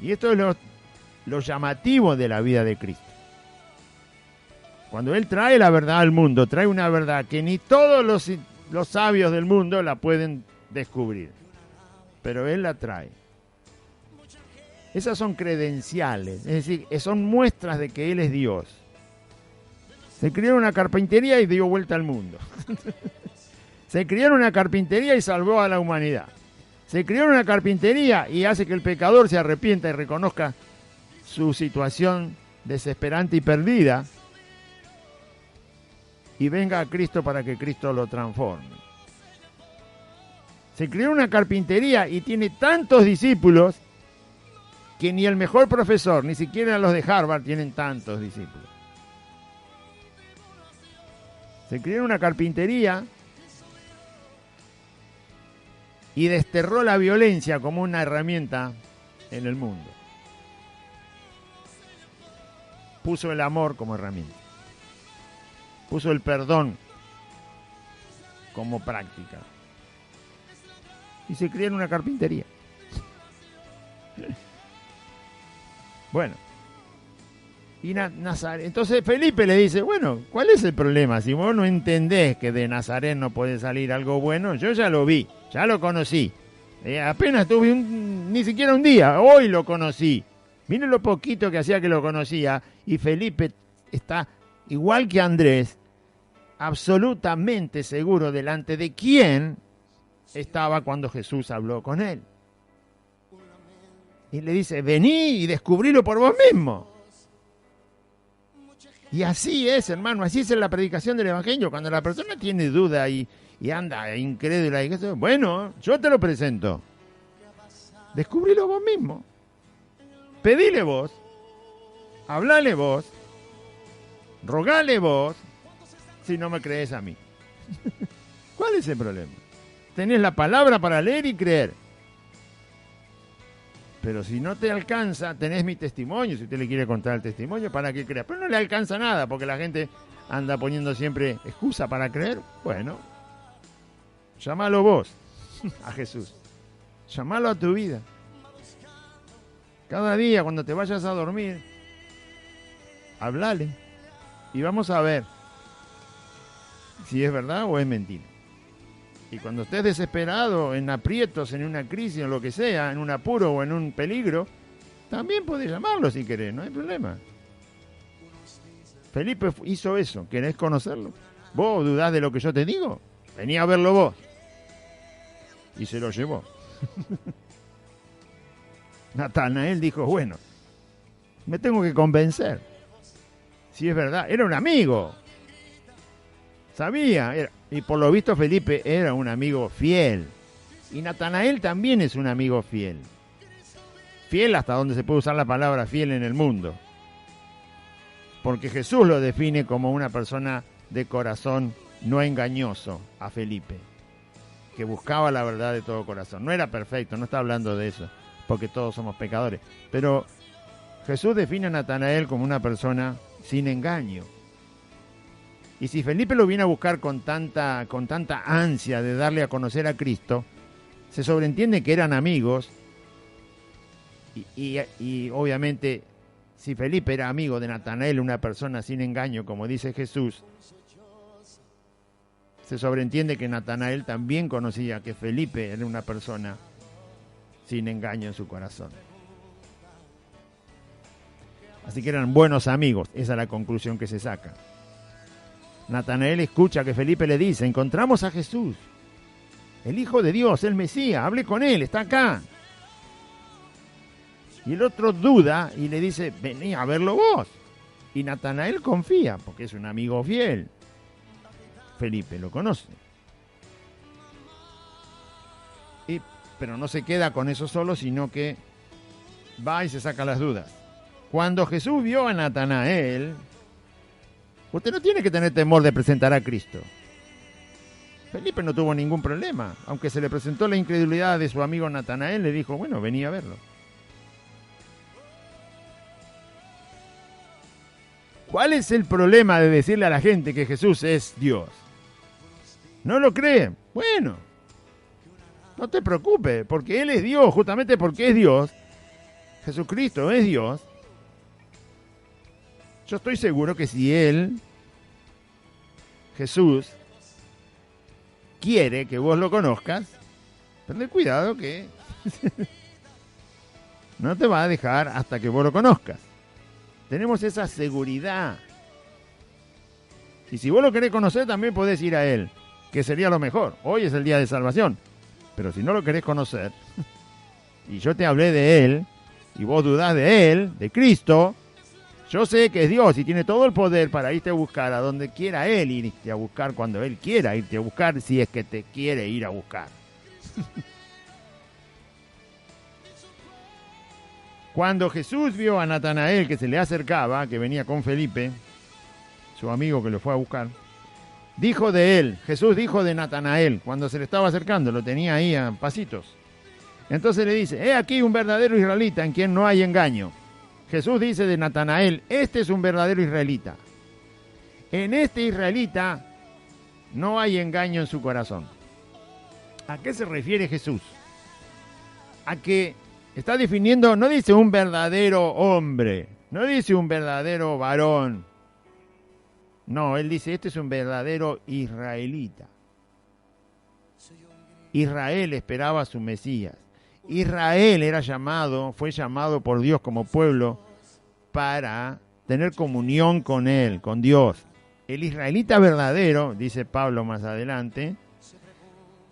Y esto es lo llamativo de la vida de Cristo. Cuando Él trae la verdad al mundo, trae una verdad que ni todos los sabios del mundo la pueden descubrir. Pero Él la trae. Esas son credenciales, es decir, son muestras de que Él es Dios. Se crió en una carpintería y dio vuelta al mundo. Se crió en una carpintería y salvó a la humanidad. Se crió en una carpintería y hace que el pecador se arrepienta y reconozca su situación desesperante y perdida y venga a Cristo para que Cristo lo transforme. Se crió en una carpintería y tiene tantos discípulos que ni el mejor profesor, ni siquiera los de Harvard tienen tantos discípulos. Se crió en una carpintería y desterró la violencia como una herramienta en el mundo. Puso el amor como herramienta. Puso el perdón como práctica. Y se crió en una carpintería. Bueno. Y Nazaret. Entonces Felipe le dice, bueno, ¿cuál es el problema? Si vos no entendés que de Nazaret no puede salir algo bueno, yo ya lo vi, ya lo conocí. Apenas tuve ni siquiera un día, hoy lo conocí. Miren lo poquito que hacía que lo conocía. Y Felipe está, igual que Andrés, absolutamente seguro delante de quién estaba cuando Jesús habló con él. Y le dice, vení y descubrilo por vos mismo. Y así es, hermano, así es en la predicación del Evangelio. Cuando la persona tiene duda y anda incrédula, bueno, yo te lo presento. Descubrilo vos mismo. Pedile vos. Hablale vos. Rogale vos. Si no me crees a mí. ¿Cuál es el problema? Tenés la palabra para leer y creer. Pero si no te alcanza, tenés mi testimonio. Si usted le quiere contar el testimonio, para que crea. Pero no le alcanza nada, porque la gente anda poniendo siempre excusa para creer. Bueno, llámalo vos a Jesús. Llámalo a tu vida. Cada día cuando te vayas a dormir, háblale y vamos a ver si es verdad o es mentira. Y cuando estés desesperado, en aprietos, en una crisis, en lo que sea, en un apuro o en un peligro, también podés llamarlo si querés, no hay problema. Felipe hizo eso, ¿querés conocerlo? ¿Vos dudás de lo que yo te digo? Vení a verlo vos. Y se lo llevó. Natanael dijo, bueno, me tengo que convencer. Si es verdad, era un amigo. Sabía, y por lo visto Felipe era un amigo fiel. Y Natanael también es un amigo fiel. Fiel hasta donde se puede usar la palabra fiel en el mundo. Porque Jesús lo define como una persona de corazón no engañoso a Felipe, que buscaba la verdad de todo corazón. No era perfecto, no está hablando de eso, porque todos somos pecadores. Pero Jesús define a Natanael como una persona sin engaño. Y si Felipe lo viene a buscar con tanta ansia de darle a conocer a Cristo, se sobreentiende que eran amigos y obviamente si Felipe era amigo de Natanael, una persona sin engaño, como dice Jesús, se sobreentiende que Natanael también conocía que Felipe era una persona sin engaño en su corazón. Así que eran buenos amigos, esa es la conclusión que se saca. Natanael escucha que Felipe le dice, encontramos a Jesús, el Hijo de Dios, el Mesías, hable con él, está acá. Y el otro duda y le dice, vení a verlo vos. Y Natanael confía, porque es un amigo fiel. Felipe lo conoce. Pero no se queda con eso solo, sino que va y se saca las dudas. Cuando Jesús vio a Natanael, usted no tiene que tener temor de presentar a Cristo. Felipe no tuvo ningún problema. Aunque se le presentó la incredulidad de su amigo Natanael, le dijo, bueno, vení a verlo. ¿Cuál es el problema de decirle a la gente que Jesús es Dios? ¿No lo creen? Bueno, no te preocupes, porque Él es Dios, justamente porque es Dios. Jesucristo es Dios. Yo estoy seguro que si Él, Jesús, quiere que vos lo conozcas, ten cuidado que no te va a dejar hasta que vos lo conozcas. Tenemos esa seguridad. Y si vos lo querés conocer, también podés ir a Él, que sería lo mejor. Hoy es el día de salvación. Pero si no lo querés conocer, y yo te hablé de Él, y vos dudás de Él, de Cristo, yo sé que es Dios y tiene todo el poder para irte a buscar a donde quiera Él, irte a buscar cuando Él quiera irte a buscar, si es que te quiere ir a buscar. Cuando Jesús vio a Natanael que se le acercaba, que venía con Felipe, su amigo que lo fue a buscar, dijo de él, Jesús dijo de Natanael, cuando se le estaba acercando, lo tenía ahí a pasitos. Entonces le dice, he aquí un verdadero israelita en quien no hay engaño. Jesús dice de Natanael, este es un verdadero israelita. En este israelita no hay engaño en su corazón. ¿A qué se refiere Jesús? A que está definiendo, no dice un verdadero hombre, no dice un verdadero varón. No, él dice, este es un verdadero israelita. Israel esperaba a su Mesías. Israel fue llamado por Dios como pueblo para tener comunión con Él, con Dios. El israelita verdadero, dice Pablo más adelante,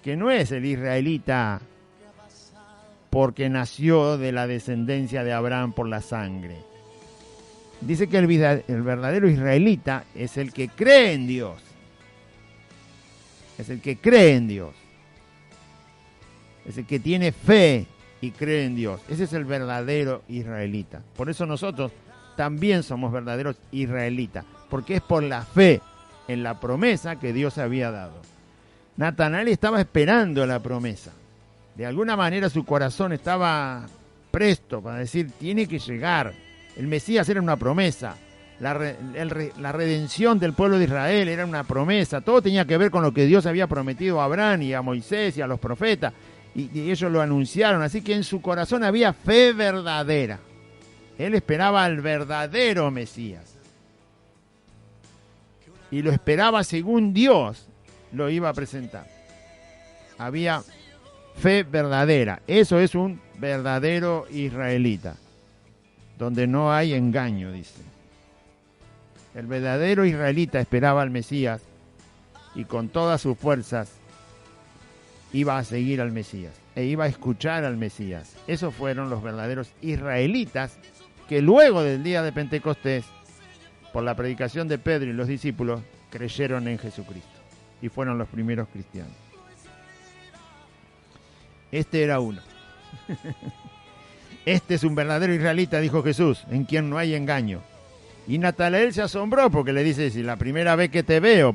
que no es el israelita porque nació de la descendencia de Abraham por la sangre. Dice que el verdadero israelita es el que cree en Dios. Es el que cree en Dios. Es el que tiene fe y cree en Dios. Ese es el verdadero israelita. Por eso nosotros también somos verdaderos israelitas, porque es por la fe en la promesa que Dios había dado. Natanael estaba esperando la promesa. De alguna manera su corazón estaba presto para decir, tiene que llegar. El Mesías era una promesa. La redención del pueblo de Israel era una promesa. Todo tenía que ver con lo que Dios había prometido a Abraham y a Moisés y a los profetas. Y ellos lo anunciaron. Así que en su corazón había fe verdadera. Él esperaba al verdadero Mesías. Y lo esperaba según Dios lo iba a presentar. Había fe verdadera. Eso es un verdadero israelita, donde no hay engaño, dice. El verdadero israelita esperaba al Mesías y con todas sus fuerzas iba a seguir al Mesías e iba a escuchar al Mesías. Esos fueron los verdaderos israelitas que luego del día de Pentecostés, por la predicación de Pedro y los discípulos, creyeron en Jesucristo y fueron los primeros cristianos. Este era uno. Este es un verdadero israelita, dijo Jesús, en quien no hay engaño. Y Natanael se asombró porque le dice, si la primera vez que te veo,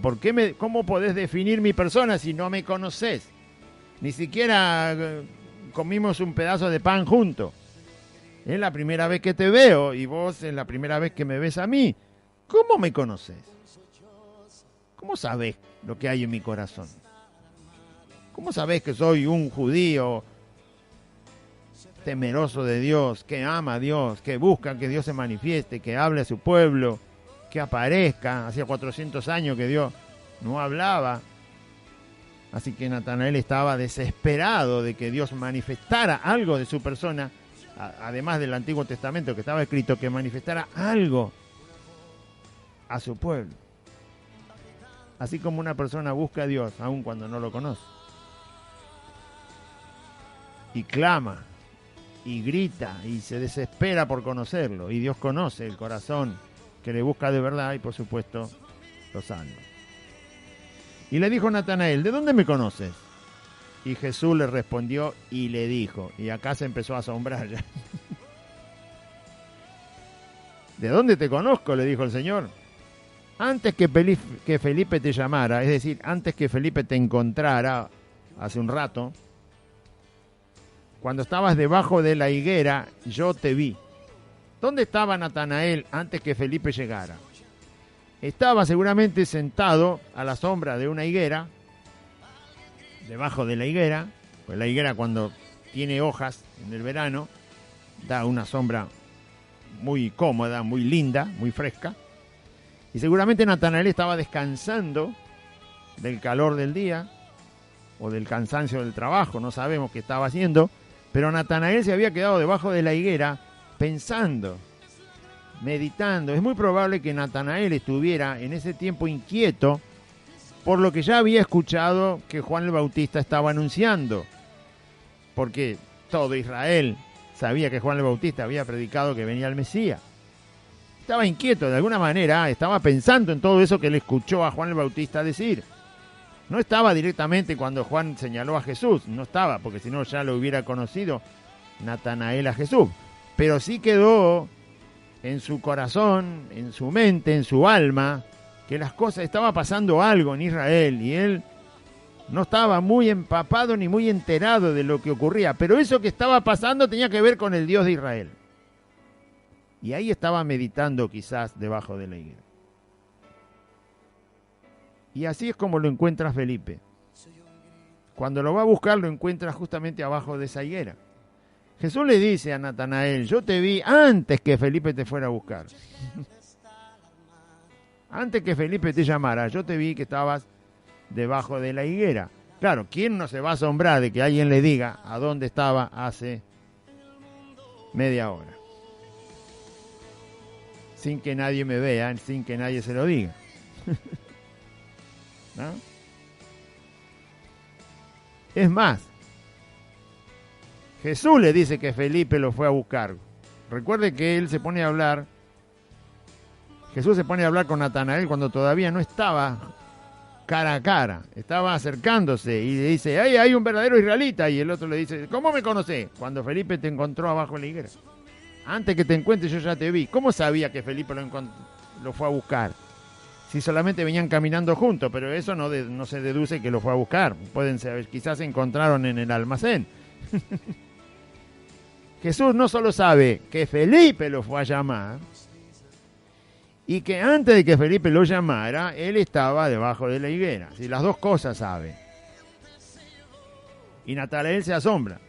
¿cómo podés definir mi persona si no me conocés? Ni siquiera comimos un pedazo de pan juntos. Es la primera vez que te veo y vos es la primera vez que me ves a mí. ¿Cómo me conocés? ¿Cómo sabés lo que hay en mi corazón? ¿Cómo sabés que soy un judío temeroso de Dios, que ama a Dios, que busca que Dios se manifieste, que hable a su pueblo, que aparezca? Hacía 400 años que Dios no hablaba. Así que Natanael estaba desesperado de que Dios manifestara algo de su persona, además del Antiguo Testamento que estaba escrito, que manifestara algo a su pueblo. Así como una persona busca a Dios aun cuando no lo conoce. Y clama, y grita, y se desespera por conocerlo. Y Dios conoce el corazón que le busca de verdad y por supuesto lo salva. Y le dijo Natanael, ¿de dónde me conoces? Y Jesús le respondió y le dijo, y acá se empezó a asombrar ya. ¿De dónde te conozco?, le dijo el Señor. Antes que Felipe te llamara, es decir, antes que Felipe te encontrara hace un rato, cuando estabas debajo de la higuera, yo te vi. ¿Dónde estaba Natanael antes que Felipe llegara? Estaba seguramente sentado a la sombra de una higuera, debajo de la higuera, pues la higuera cuando tiene hojas en el verano, da una sombra muy cómoda, muy linda, muy fresca. Y seguramente Natanael estaba descansando del calor del día o del cansancio del trabajo, no sabemos qué estaba haciendo, pero Natanael se había quedado debajo de la higuera pensando, meditando. Es muy probable que Natanael estuviera en ese tiempo inquieto por lo que ya había escuchado que Juan el Bautista estaba anunciando, porque todo Israel sabía que Juan el Bautista había predicado que venía el Mesías. Estaba inquieto, de alguna manera, estaba pensando en todo eso que le escuchó a Juan el Bautista decir. No estaba directamente cuando Juan señaló a Jesús, no estaba, porque si no ya lo hubiera conocido Natanael a Jesús. Pero sí quedó en su corazón, en su mente, en su alma, que las cosas, estaba pasando algo en Israel y él no estaba muy empapado ni muy enterado de lo que ocurría, pero eso que estaba pasando tenía que ver con el Dios de Israel. Y ahí estaba meditando quizás debajo de la higuera. Y así es como lo encuentra Felipe. Cuando lo va a buscar, lo encuentra justamente abajo de esa higuera. Jesús le dice a Natanael, yo te vi antes que Felipe te fuera a buscar. Antes que Felipe te llamara, yo te vi que estabas debajo de la higuera. Claro, ¿quién no se va a asombrar de que alguien le diga a dónde estaba hace media hora? Sin que nadie me vea, sin que nadie se lo diga. ¿No? Es más, Jesús le dice que Felipe lo fue a buscar. Recuerde que él se pone a hablar, Jesús se pone a hablar con Natanael cuando todavía no estaba cara a cara, estaba acercándose y le dice, ¡ay, hay un verdadero israelita! Y el otro le dice, ¿cómo me conocés? Cuando Felipe te encontró abajo de la higuera. Antes que te encuentre yo ya te vi. ¿Cómo sabía que Felipe lo fue a buscar? Si solamente venían caminando juntos, pero eso no se deduce que lo fue a buscar. Pueden ser, quizás se encontraron en el almacén. Jesús no solo sabe que Felipe lo fue a llamar, y que antes de que Felipe lo llamara, él estaba debajo de la higuera. Si las dos cosas sabe. Y Natanael se asombra.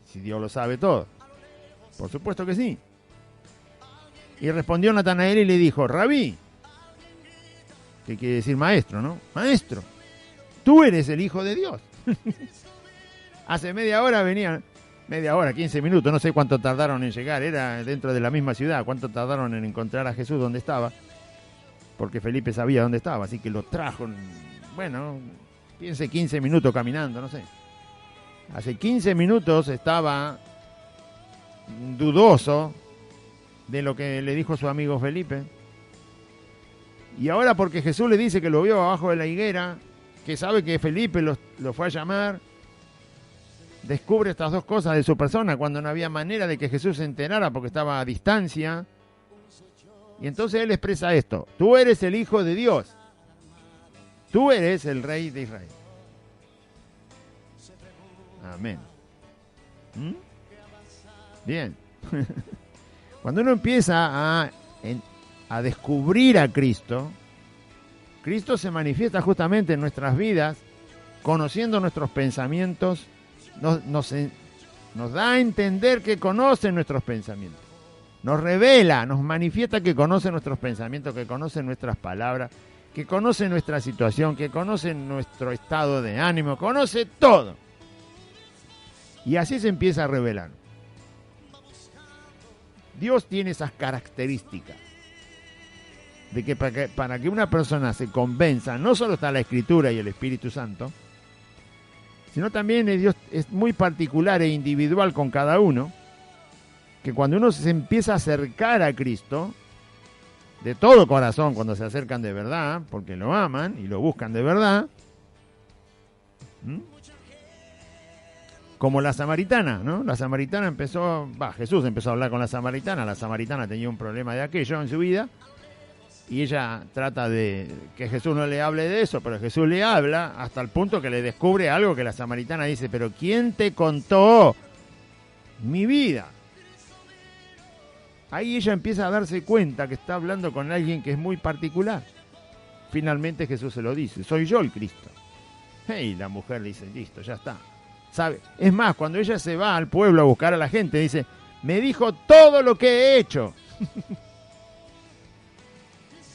Si Dios lo sabe todo. Por supuesto que sí. Y respondió Natanael y le dijo, Rabí, que quiere decir maestro, ¿no? Maestro, tú eres el Hijo de Dios. Hace media hora venían, 15 minutos, no sé cuánto tardaron en llegar, era dentro de la misma ciudad, cuánto tardaron en encontrar a Jesús donde estaba, porque Felipe sabía dónde estaba, así que lo trajo, bueno, piense 15 minutos caminando, no sé. Hace 15 minutos estaba dudoso de lo que le dijo su amigo Felipe. Y ahora porque Jesús le dice que lo vio abajo de la higuera, que sabe que Felipe lo fue a llamar, descubre estas dos cosas de su persona cuando no había manera de que Jesús se enterara porque estaba a distancia. Y entonces él expresa esto: tú eres el Hijo de Dios, tú eres el Rey de Israel. Amén. Bien. Cuando uno empieza a descubrir a Cristo, Cristo se manifiesta justamente en nuestras vidas, conociendo nuestros pensamientos, nos da a entender que conoce nuestros pensamientos, nos revela, nos manifiesta que conoce nuestros pensamientos, que conoce nuestras palabras, que conoce nuestra situación, que conoce nuestro estado de ánimo, conoce todo. Y así se empieza a revelar. Dios tiene esas características de que para que una persona se convenza, no solo está la Escritura y el Espíritu Santo, sino también Dios es muy particular e individual con cada uno, que cuando uno se empieza a acercar a Cristo, de todo corazón, cuando se acercan de verdad, porque lo aman y lo buscan de verdad, como la samaritana, ¿no? La samaritana Jesús empezó a hablar con la samaritana tenía un problema de aquello en su vida, y ella trata de que Jesús no le hable de eso, pero Jesús le habla hasta el punto que le descubre algo que la samaritana dice, pero ¿quién te contó mi vida? Ahí ella empieza a darse cuenta que está hablando con alguien que es muy particular. Finalmente Jesús se lo dice, soy yo el Cristo. Y la mujer le dice, listo, ya está. ¿Sabe? Es más, cuando ella se va al pueblo a buscar a la gente, dice, me dijo todo lo que he hecho.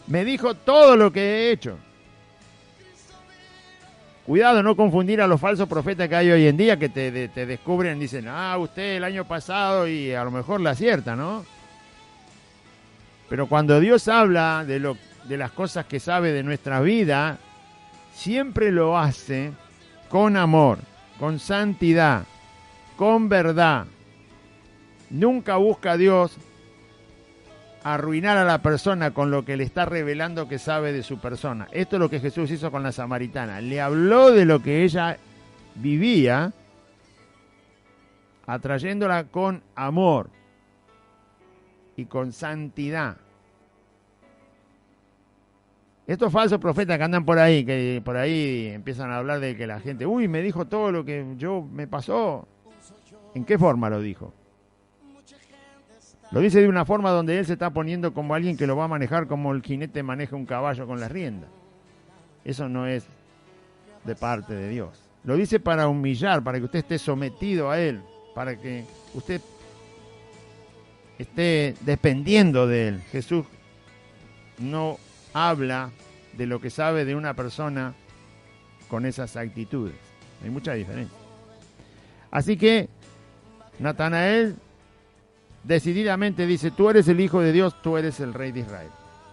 Me dijo todo lo que he hecho. Cuidado, no confundir a los falsos profetas que hay hoy en día que te descubren, dicen, usted el año pasado, y a lo mejor la acierta, ¿no? Pero cuando Dios habla de las cosas que sabe de nuestra vida, siempre lo hace con amor, con santidad, con verdad. Nunca busca a Dios arruinar a la persona con lo que le está revelando que sabe de su persona. Esto es lo que Jesús hizo con la samaritana. Le habló de lo que ella vivía, atrayéndola con amor y con santidad. Estos falsos profetas que andan por ahí, que por ahí empiezan a hablar de que la gente, me dijo todo lo que me pasó. ¿En qué forma lo dijo? Lo dice de una forma donde él se está poniendo como alguien que lo va a manejar como el jinete maneja un caballo con las riendas. Eso no es de parte de Dios. Lo dice para humillar, para que usted esté sometido a él, para que usted esté dependiendo de él. Jesús no habla de lo que sabe de una persona con esas actitudes. Hay mucha diferencia. Así que Natanael decididamente dice, tú eres el Hijo de Dios, tú eres el Rey de Israel.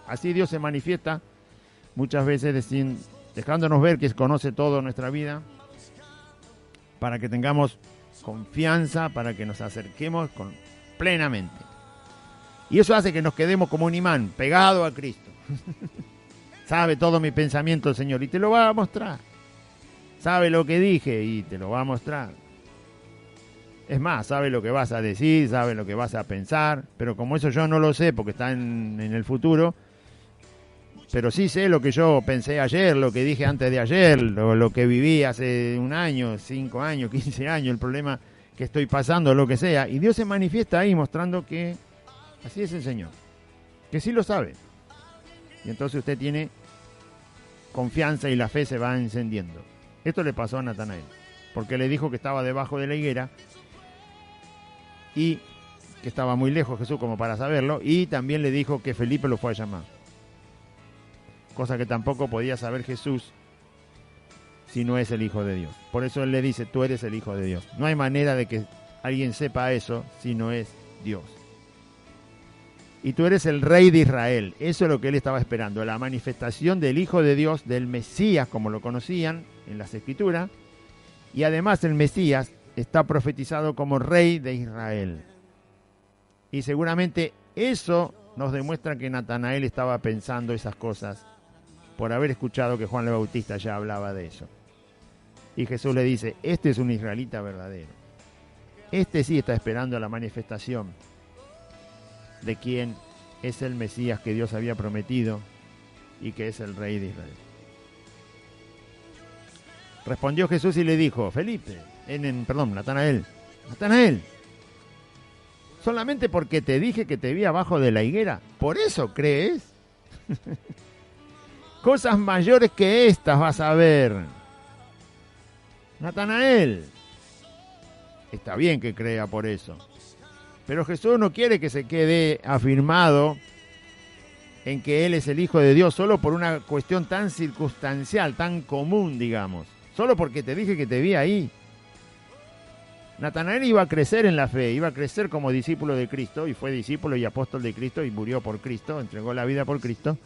Así Dios se manifiesta muchas veces dejándonos ver que conoce toda nuestra vida, para que tengamos confianza, para que nos acerquemos plenamente. Y eso hace que nos quedemos como un imán, pegado a Cristo. Sabe todo mi pensamiento el Señor y te lo va a mostrar. Sabe lo que dije y te lo va a mostrar. Es más, sabe lo que vas a decir, sabe lo que vas a pensar, pero como eso yo no lo sé porque está en el futuro, pero sí sé lo que yo pensé ayer, lo que dije antes de ayer, lo que viví hace un año, 5 años, 15 años, el problema que estoy pasando, lo que sea. Y Dios se manifiesta ahí mostrando que así es el Señor, que sí lo sabe. Y entonces usted tiene confianza y la fe se va encendiendo. Esto le pasó a Natanael, porque le dijo que estaba debajo de la higuera y que estaba muy lejos Jesús como para saberlo, y también le dijo que Felipe lo fue a llamar. Cosa que tampoco podía saber Jesús si no es el Hijo de Dios. Por eso él le dice, tú eres el Hijo de Dios. No hay manera de que alguien sepa eso si no es Dios. Y tú eres el Rey de Israel. Eso es lo que él estaba esperando, la manifestación del Hijo de Dios, del Mesías, como lo conocían en las Escrituras. Y además el Mesías está profetizado como Rey de Israel. Y seguramente eso nos demuestra que Natanael estaba pensando esas cosas por haber escuchado que Juan el Bautista ya hablaba de eso. Y Jesús le dice, este es un israelita verdadero. Este sí está esperando la manifestación de quién es el Mesías que Dios había prometido y que es el Rey de Israel. Respondió Jesús y le dijo, Natanael, solamente porque te dije que te vi abajo de la higuera, ¿por eso crees? Cosas mayores que estas vas a ver. Natanael, está bien que crea por eso, pero Jesús no quiere que se quede afirmado en que Él es el Hijo de Dios solo por una cuestión tan circunstancial, tan común, digamos. Solo porque te dije que te vi ahí. Natanael iba a crecer en la fe, iba a crecer como discípulo de Cristo, y fue discípulo y apóstol de Cristo, y murió por Cristo, entregó la vida por Cristo.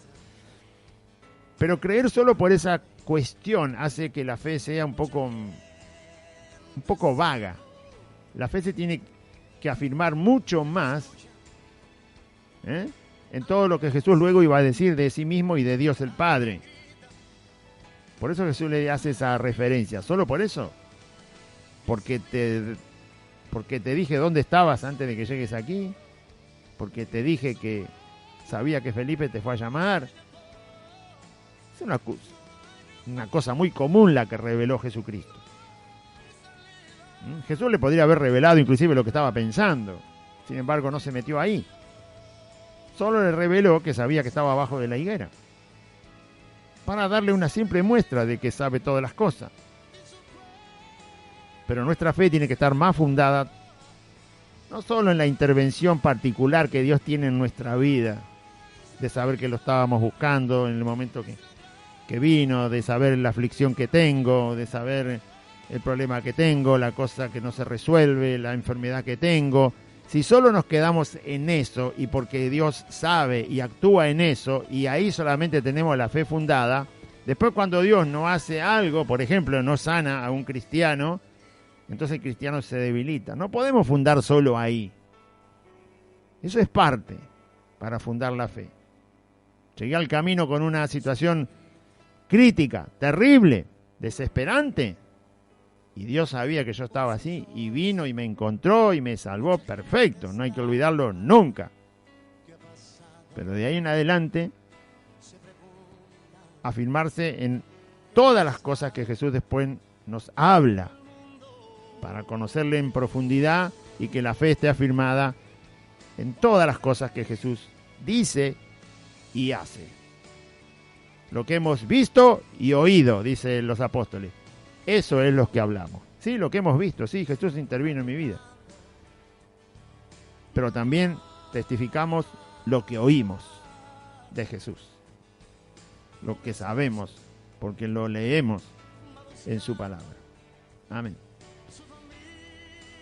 Pero creer solo por esa cuestión hace que la fe sea un poco vaga. La fe se tiene que afirmar mucho más en todo lo que Jesús luego iba a decir de sí mismo y de Dios el Padre. Por eso Jesús le hace esa referencia. ¿Solo por eso? Porque te dije dónde estabas antes de que llegues aquí. Porque te dije que sabía que Felipe te fue a llamar. Es una cosa muy común la que reveló Jesucristo. Jesús le podría haber revelado inclusive lo que estaba pensando. Sin embargo, no se metió ahí. Solo le reveló que sabía que estaba abajo de la higuera, para darle una simple muestra de que sabe todas las cosas. Pero nuestra fe tiene que estar más fundada no solo en la intervención particular que Dios tiene en nuestra vida, de saber que lo estábamos buscando en el momento que vino, de saber la aflicción que tengo, de saber el problema que tengo, la cosa que no se resuelve, la enfermedad que tengo. Si solo nos quedamos en eso, y porque Dios sabe y actúa en eso, y ahí solamente tenemos la fe fundada, después cuando Dios no hace algo, por ejemplo, no sana a un cristiano, entonces el cristiano se debilita. No podemos fundar solo ahí. Eso es parte para fundar la fe. Llegué al camino con una situación crítica, terrible, desesperante, y Dios sabía que yo estaba así, y vino y me encontró y me salvó. Perfecto, no hay que olvidarlo nunca. Pero de ahí en adelante, afirmarse en todas las cosas que Jesús después nos habla, para conocerle en profundidad y que la fe esté afirmada en todas las cosas que Jesús dice y hace. Lo que hemos visto y oído, dicen los apóstoles. Eso es lo que hablamos. Sí, lo que hemos visto, sí, Jesús intervino en mi vida. Pero también testificamos lo que oímos de Jesús. Lo que sabemos, porque lo leemos en su palabra. Amén.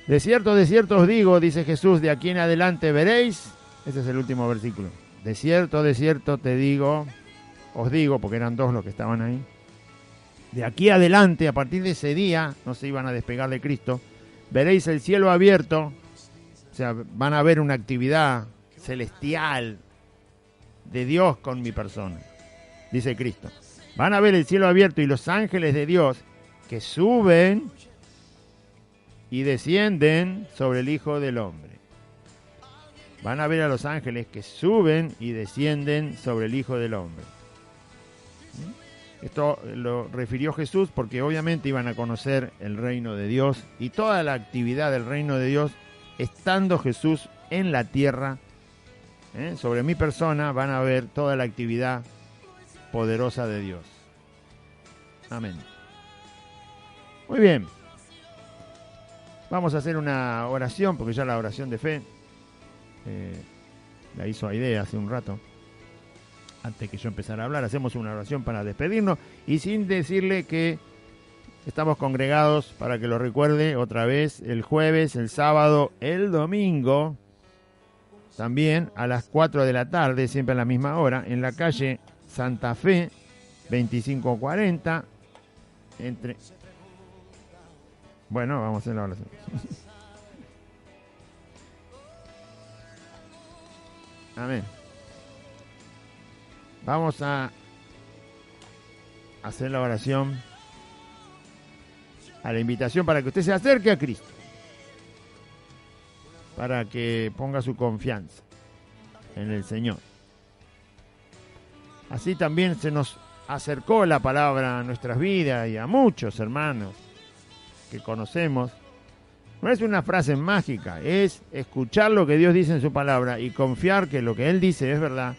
De cierto os digo, dice Jesús, de aquí en adelante veréis. Ese es el último versículo. De cierto te digo, os digo, porque eran dos los que estaban ahí. De aquí adelante, a partir de ese día, no se iban a despegar de Cristo, veréis el cielo abierto, o sea, van a ver una actividad celestial de Dios con mi persona, dice Cristo. Van a ver el cielo abierto y los ángeles de Dios que suben y descienden sobre el Hijo del Hombre. Van a ver a los ángeles que suben y descienden sobre el Hijo del Hombre. Esto lo refirió Jesús porque obviamente iban a conocer el reino de Dios y toda la actividad del reino de Dios estando Jesús en la tierra. Sobre mi persona van a ver toda la actividad poderosa de Dios. Amén. Muy bien. Vamos a hacer una oración, porque ya la oración de fe la hizo Aide hace un rato. Antes que yo empezara a hablar, hacemos una oración para despedirnos y sin decirle que estamos congregados, para que lo recuerde otra vez, el jueves, el sábado, el domingo, también a las 4 de la tarde, siempre a la misma hora, en la calle Santa Fe, 2540, entre... Bueno, vamos a hacer la oración. Amén. Vamos a hacer la oración a la invitación para que usted se acerque a Cristo, para que ponga su confianza en el Señor. Así también se nos acercó la palabra a nuestras vidas y a muchos hermanos que conocemos. No es una frase mágica, es escuchar lo que Dios dice en su palabra y confiar que lo que Él dice es verdad.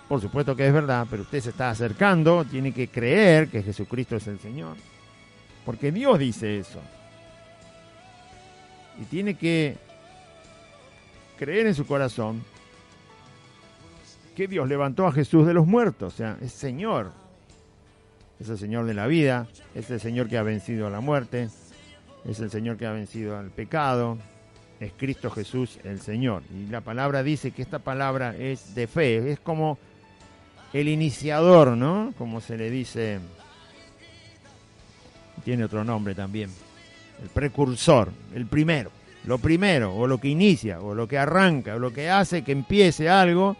Por supuesto que es verdad, pero usted se está acercando, tiene que creer que Jesucristo es el Señor. Porque Dios dice eso. Y tiene que creer en su corazón que Dios levantó a Jesús de los muertos. O sea, es Señor. Es el Señor de la vida. Es el Señor que ha vencido a la muerte. Es el Señor que ha vencido al pecado. Es Cristo Jesús el Señor. Y la palabra dice que esta palabra es de fe. Es como el iniciador, ¿no? Como se le dice... Tiene otro nombre también. El precursor, el primero. Lo primero, o lo que inicia, o lo que arranca, o lo que hace que empiece algo.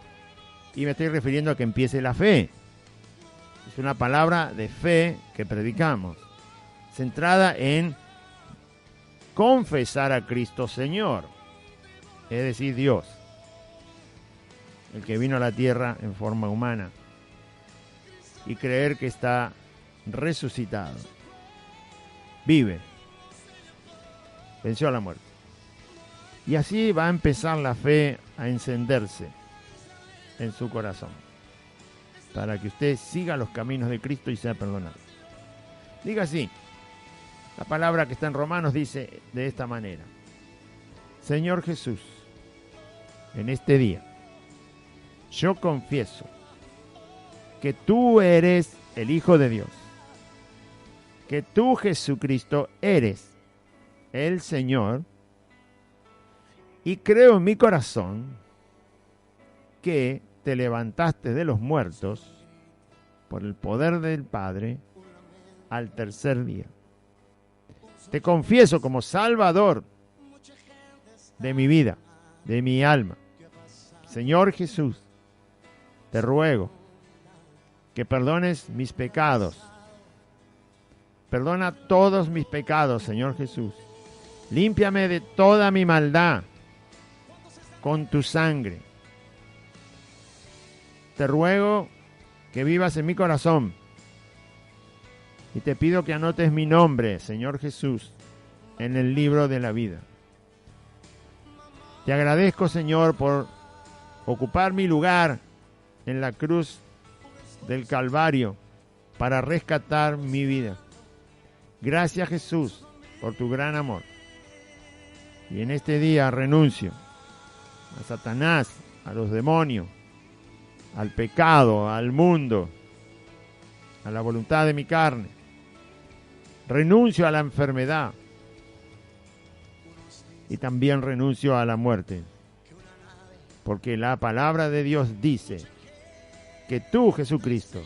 Y me estoy refiriendo a que empiece la fe. Es una palabra de fe que predicamos, centrada en confesar a Cristo Señor, es decir, Dios, el que vino a la tierra en forma humana, y creer que está resucitado. Vive, venció a la muerte. Y así va a empezar la fe a encenderse en su corazón, para que usted siga los caminos de Cristo y sea perdonado. Diga así, la palabra que está en Romanos dice de esta manera: Señor Jesús, en este día, yo confieso que tú eres el Hijo de Dios, que tú, Jesucristo, eres el Señor, y creo en mi corazón que te levantaste de los muertos por el poder del Padre al tercer día. Te confieso como Salvador de mi vida, de mi alma. Señor Jesús, te ruego que perdones mis pecados. Perdona todos mis pecados, Señor Jesús. Límpiame de toda mi maldad con tu sangre. Te ruego que vivas en mi corazón. Y te pido que anotes mi nombre, Señor Jesús, en el libro de la vida. Te agradezco, Señor, por ocupar mi lugar en la cruz del Calvario para rescatar mi vida. Gracias, Jesús, por tu gran amor. Y en este día renuncio a Satanás, a los demonios, al pecado, al mundo, a la voluntad de mi carne. Renuncio a la enfermedad y también renuncio a la muerte, porque la palabra de Dios dice que tú, Jesucristo,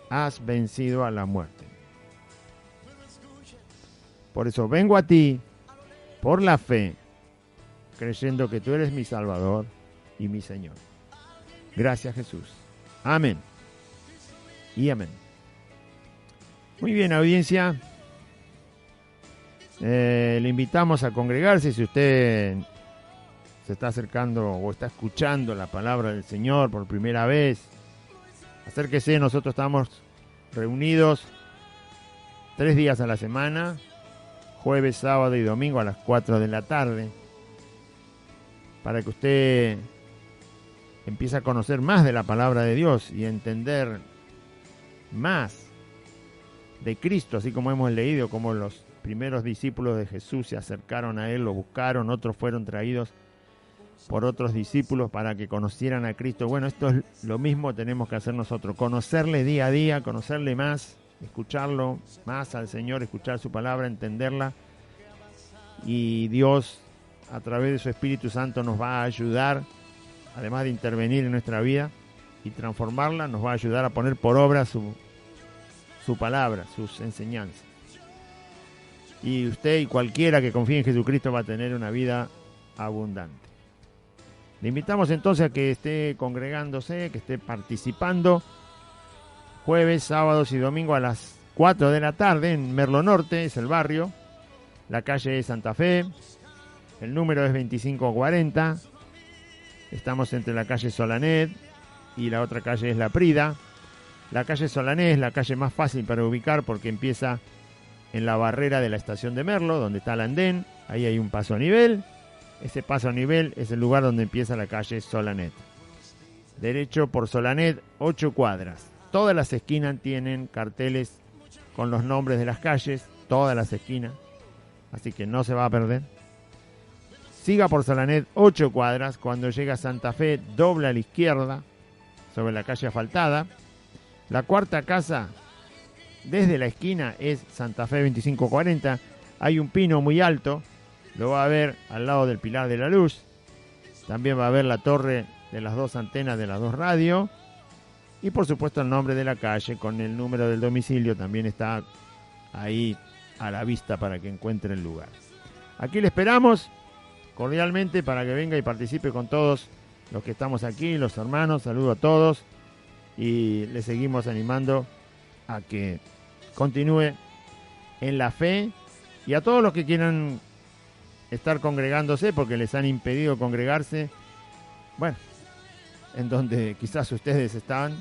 has vencido a la muerte. Por eso vengo a ti por la fe, creyendo que tú eres mi Salvador y mi Señor. Gracias, Jesús. Amén y amén. Muy bien, audiencia. Le invitamos a congregarse. Si usted se está acercando o está escuchando la palabra del Señor por primera vez, acérquese. Nosotros estamos reunidos 3 días a la semana, jueves, sábado y domingo a las 4 de la tarde, para que usted empiece a conocer más de la palabra de Dios y a entender más de Cristo, así como hemos leído cómo los primeros discípulos de Jesús se acercaron a Él, lo buscaron, otros fueron traídos por otros discípulos para que conocieran a Cristo. Bueno, esto es lo mismo tenemos que hacer nosotros, conocerle día a día, conocerle más, escucharlo más al Señor, escuchar su palabra, entenderla, y Dios a través de su Espíritu Santo nos va a ayudar, además de intervenir en nuestra vida y transformarla, nos va a ayudar a poner por obra su palabra, sus enseñanzas. Y usted y cualquiera que confíe en Jesucristo va a tener una vida abundante. Le invitamos entonces a que esté congregándose, que esté participando jueves, sábados y domingo a las 4 de la tarde en Merlo Norte, es el barrio. La calle es Santa Fe, el número es 2540. Estamos entre la calle Solanet y la otra calle es La Prida. La calle Solanet es la calle más fácil para ubicar porque empieza en la barrera de la estación de Merlo, donde está el andén. Ahí hay un paso a nivel. Ese paso a nivel es el lugar donde empieza la calle Solanet. Derecho por Solanet, 8 cuadras. Todas las esquinas tienen carteles con los nombres de las calles, todas las esquinas. Así que no se va a perder. Siga por Solanet 8 cuadras. Cuando llega a Santa Fe, dobla a la izquierda sobre la calle asfaltada. La cuarta casa desde la esquina es Santa Fe 2540. Hay un pino muy alto. Lo va a ver al lado del Pilar de la Luz. También va a ver la torre de las 2 antenas de las 2 radios. Y por supuesto el nombre de la calle con el número del domicilio también está ahí a la vista para que encuentre el lugar. Aquí le esperamos cordialmente para que venga y participe con todos los que estamos aquí, los hermanos. Saludo a todos y le seguimos animando a que continúe en la fe, y a todos los que quieran estar congregándose porque les han impedido congregarse, bueno, en donde quizás ustedes están,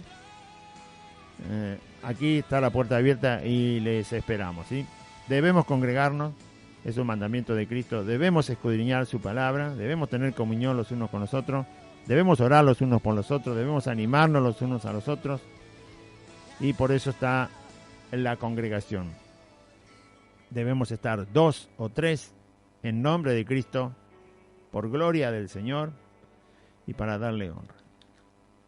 aquí está la puerta abierta y les esperamos, ¿sí? Debemos congregarnos, es un mandamiento de Cristo, debemos escudriñar su palabra, debemos tener comunión los unos con los otros, debemos orar los unos por los otros, debemos animarnos los unos a los otros, y por eso está la congregación. Debemos estar 2 o 3 en nombre de Cristo, por gloria del Señor y para darle honra.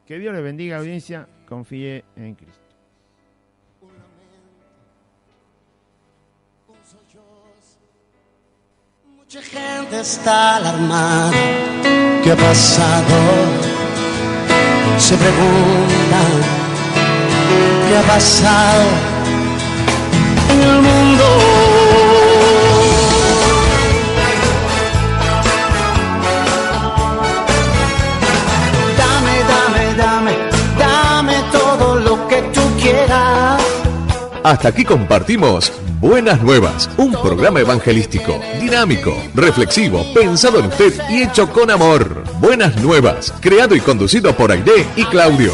Que Dios le bendiga, audiencia, confíe en Cristo. Mucha gente está alarmada. ¿Qué ha pasado? Se preguntan ¿qué ha pasado en el mundo? Dame todo lo que tú quieras. Hasta aquí compartimos Buenas Nuevas, un programa evangelístico, dinámico, reflexivo, pensado en usted y hecho con amor. Buenas Nuevas, creado y conducido por Aide y Claudio.